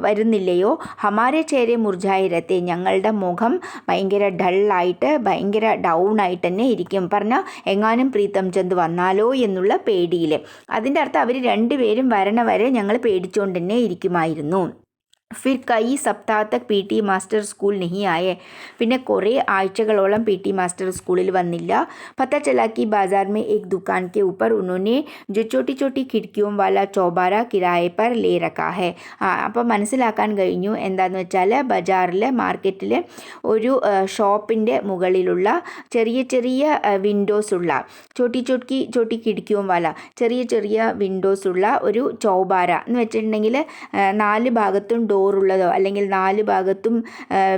വരുന്നില്ലയോ, ഹമാരെ ചേരെ മുർജായി രത്തെ, ഞങ്ങളുടെ മുഖം ഭയങ്കര ഡള്ളായിട്ട് ഭയങ്കര ഡൗൺ ആയിട്ട് തന്നെ ഇരിക്കും. പറഞ്ഞാൽ എങ്ങാനും പ്രീതം ചന്ദ് വന്നാലോ എന്നുള്ള പേടിയിൽ. അതിൻ്റെ അർത്ഥം അവർ രണ്ടുപേരും വരണ വരെ ഞങ്ങൾ പേടിച്ചുകൊണ്ട് തന്നെ ഇരിക്കുമായിരുന്നു. फिर कई सप्ताह तक PT മാസ്റ്റർ സ്കൂൾ नहीं आए. പിന്നെ കുറേ ആഴ്ചകളോളം PT മാസ്റ്റർ സ്കൂളിൽ വന്നില്ല. पता चला कि बाजार में एक दुकान के ऊपर उन्होंने जो छोटी छोटी खिड़कियों वाला चौबारा किराए पर ले रखा है. അപ്പോൾ മനസ്സിലാക്കാൻ കഴിഞ്ഞു എന്താണെന്ന് വെച്ചാൽ ബജാറിൽ മാർക്കറ്റിൽ ഒരു ഷോപ്പിൻ്റെ മുകളിലുള്ള ചെറിയ ചെറിയ വിൻഡോസ് ഉള്ള ചോട്ടി കിടക്കിയും വാല ചെറിയ ചെറിയ വിൻഡോസ് ഉള്ള ഒരു ചൗബാര എന്ന് വെച്ചിട്ടുണ്ടെങ്കിൽ 4 ഭാഗത്തും ഡോറുള്ളതോ അല്ലെങ്കിൽ 4 ഭാഗത്തും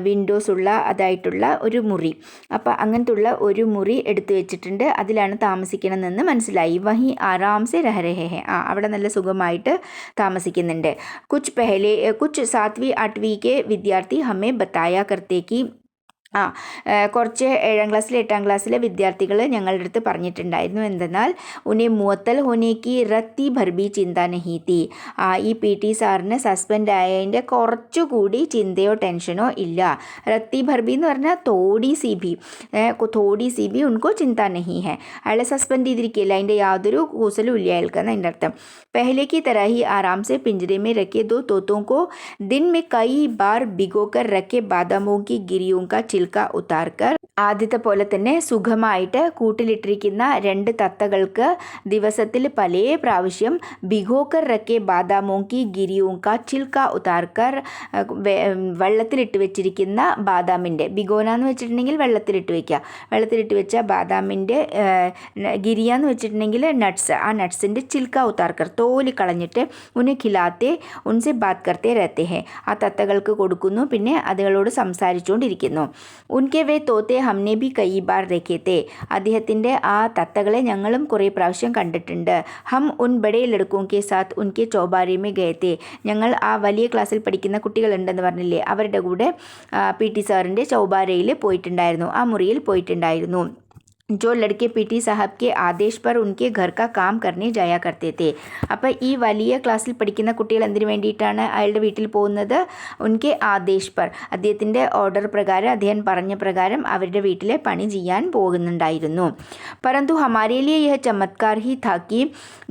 വിൻഡോസ് ഉള്ള അതായിട്ടുള്ള ഒരു മുറി. അപ്പോൾ അങ്ങനത്തെ ഉള്ള ഒരു മുറി എടുത്തു വെച്ചിട്ടുണ്ട്. അതിലാണ് താമസിക്കണമെന്ന് മനസ്സിലായി. വഹി ആറാം സെ രഹ രഹേ ഹെ. അവിടെ നല്ല സുഖമായിട്ട് താമസിക്കുന്നുണ്ട്. കുച്ച് 7वीं 8वीं के विद्यार्थी हमें बताया करते कि കുറച്ച് 7ാം ക്ലാസ്സിൽ 8ാം ക്ലാസ്സിലെ വിദ്യാർത്ഥികൾ ഞങ്ങളുടെ അടുത്ത് പറഞ്ഞിട്ടുണ്ടായിരുന്നു എന്തെന്നാൽ ഉന്നെ മുഅത്തൽ ഹോനേക്ക് റത്തി ഭർബി ചിന്ത നഹി തീ. ഈ PT സാറിന് സസ്പെൻഡ് ആയതിൻ്റെ കുറച്ചുകൂടി ചിന്തയോ ടെൻഷനോ ഇല്ല. റത്തി ഭർബി എന്ന് പറഞ്ഞാൽ തോടി സി ബി ഉनको ചിന്ത നഹി ഹെ. അയാളെ സസ്പെൻഡ് ചെയ്തിരിക്കില്ല, അതിൻ്റെ യാതൊരു കൂസലും ഇല്ല അയാൾക്ക് എന്ന് അതിൻ്റെ അർത്ഥം. पहले की तरह ही आराम से पिंजरे में रखे 2 तोतों को दिन में कई बार भिगोकर रखे बादामों की गिरियों का ചിൽക്ക ഉത്താർക്കർ. ആദ്യത്തെ പോലെ തന്നെ സുഖമായിട്ട് കൂട്ടിലിട്ടിരിക്കുന്ന 2 തത്തകൾക്ക് ദിവസത്തിൽ പല പ്രാവശ്യം ഭിഗോക്കർ റക്കെ ബാദാമോങ്കി ഗിരിയൂങ്ക ചിൽക്ക ഉത്താർക്കർ വെള്ളത്തിലിട്ട് വെച്ചിരിക്കുന്ന ബാദാമിൻ്റെ ബിഗോന എന്ന് വെച്ചിട്ടുണ്ടെങ്കിൽ വെള്ളത്തിലിട്ട് വെച്ച ബാദാമിൻ്റെ ഗിരിയ എന്ന് വെച്ചിട്ടുണ്ടെങ്കിൽ നട്ട്സ്, ആ നട്ട്സിൻ്റെ ചിൽക്ക ഉത്താർക്കർ തോലി കളഞ്ഞിട്ട് ഉന്നെ ഖിലാത്തെ ഉൻസെ ബാത് കർത്തെ രഹത്തെ ഹെ. ആ തത്തകൾക്ക് കൊടുക്കുന്നു, പിന്നെ അതുകളോട് സംസാരിച്ചുകൊണ്ടിരിക്കുന്നു. ഉൻകെ വേ തോത്തെ ഹംനെ ബി കൈ ബാർ ദേഖേത്തെ. അദ്ദേഹത്തിൻ്റെ ആ തത്തകളെ ഞങ്ങളും കുറേ പ്രാവശ്യം കണ്ടിട്ടുണ്ട്. ഹം ഉൻ ബഡേ ലഡ്കോं के साथ उनके चौबारे में गए थे. ഞങ്ങൾ ആ വലിയ ക്ലാസ്സിൽ പഠിക്കുന്ന കുട്ടികളുണ്ടെന്ന് പറഞ്ഞില്ലേ, അവരുടെ കൂടെ PT സാറിൻ്റെ ചൗബാരയിൽ പോയിട്ടുണ്ടായിരുന്നു, ആ മുറിയിൽ പോയിട്ടുണ്ടായിരുന്നു. जो लड़के PT साहब के आदेश पर उनके घर का काम करने जाया करते थे. അപ്പോൾ ഈ വലിയ ക്ലാസ്സിൽ പഠിക്കുന്ന കുട്ടികൾ എന്തിനു വേണ്ടിയിട്ടാണ് അയാളുടെ വീട്ടിൽ പോകുന്നത്? ഉൻകെ ആദേശ് പർ, അദ്ദേഹത്തിൻ്റെ ഓർഡർ പ്രകാരം, അദ്ദേഹം പറഞ്ഞ പ്രകാരം അവരുടെ വീട്ടിലെ പണി ചെയ്യാൻ പോകുന്നുണ്ടായിരുന്നു. परंतु हमारे लिए यह चमत्कार ही था कि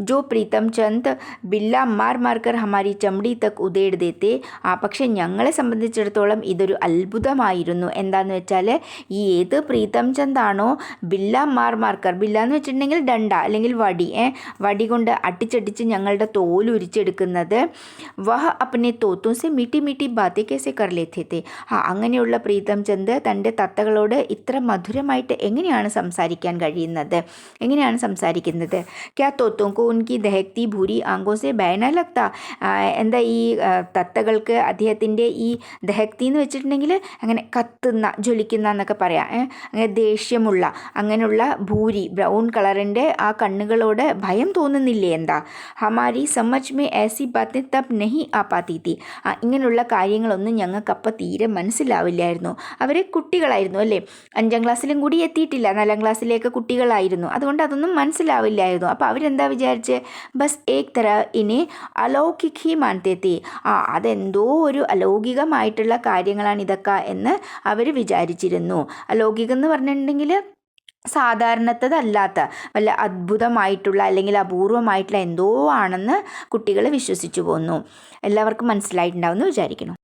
जो प्रीतम चंद बिल्ला मार कर हमारी चमड़ी तक उदेड़ देते. പക്ഷേ ഞങ്ങളെ സംബന്ധിച്ചിടത്തോളം ഇതൊരു അത്ഭുതമായിരുന്നു. എന്താണെന്ന് വെച്ചാൽ ഈ ഏത് പ്രീതം ചന്ദാണോ ബില്ല മാർക്കർ, ബില്ല എന്ന് വെച്ചിട്ടുണ്ടെങ്കിൽ ഡണ്ട അല്ലെങ്കിൽ വടി കൊണ്ട് അടിച്ചടിച്ച് ഞങ്ങളുടെ തോൽ ഉരിച്ചെടുക്കുന്നത്. വഹ അപ്പനെ തോത്തും സെ മീട്ടി മീട്ടി ബാത്തെ കേസെ കർ ലേത്തെ തെ. അങ്ങനെയുള്ള പ്രീതം ചന്ദ് തൻ്റെ തത്തകളോട് ഇത്ര മധുരമായിട്ട് എങ്ങനെയാണ് സംസാരിക്കാൻ കഴിയുന്നത്, എങ്ങനെയാണ് സംസാരിക്കുന്നത്? ക്യാ തോത്തോങ്കോ ഉൻകി ദഹക്തി ഭൂരി ആങ്കോ സെ ബയന ലഗ്ത. എന്താ ഈ തത്തകൾക്ക് അദ്ദേഹത്തിൻ്റെ ഈ ദഹക്തി എന്ന് വെച്ചിട്ടുണ്ടെങ്കിൽ അങ്ങനെ കത്തുന്ന ജ്വലിക്കുന്ന എന്നൊക്കെ പറയാം, അങ്ങനെ ദേഷ്യമുള്ള അങ്ങനെയുള്ള ഭൂരി ബ്രൗൺ കളറിൻ്റെ ആ കണ്ണുകളോട് ഭയം തോന്നുന്നില്ലേ? എന്താ ഹമാരി സമജ് മേ ऐसी बातें तब नहीं आ पाती थी. ഇങ്ങനെയുള്ള കാര്യങ്ങളൊന്നും ഞങ്ങൾക്കപ്പം തീരെ മനസ്സിലാവില്ലായിരുന്നു. അവർ കുട്ടികളായിരുന്നു അല്ലേ, 5ാം ക്ലാസ്സിലും കൂടി എത്തിയിട്ടില്ല, 4ാം ക്ലാസ്സിലേക്ക് കുട്ടികളായിരുന്നു, അതുകൊണ്ട് അതൊന്നും മനസ്സിലാവില്ലായിരുന്നു. അപ്പോൾ അവരെന്താ വിചാരിച്ച് ബസ് ഏക് തര ഇനെ അലൗകിക് ഹി മാനത്തെ തി. അതെന്തോ ഒരു അലൗകികമായിട്ടുള്ള കാര്യങ്ങളാണ് ഇതൊക്കെ എന്ന് അവർ വിചാരിച്ചിരുന്നു. അലൗകികം എന്ന് പറഞ്ഞിട്ടുണ്ടെങ്കിൽ സാധാരണത്തതല്ലാത്ത വല്ല അത്ഭുതമായിട്ടുള്ള അല്ലെങ്കിൽ അപൂർവമായിട്ടുള്ള എന്തോ ആണെന്ന് കുട്ടികൾ വിശ്വസിച്ചു പോന്നു. എല്ലാവർക്കും മനസ്സിലായിട്ടുണ്ടാവുമെന്ന് വിചാരിക്കുന്നു.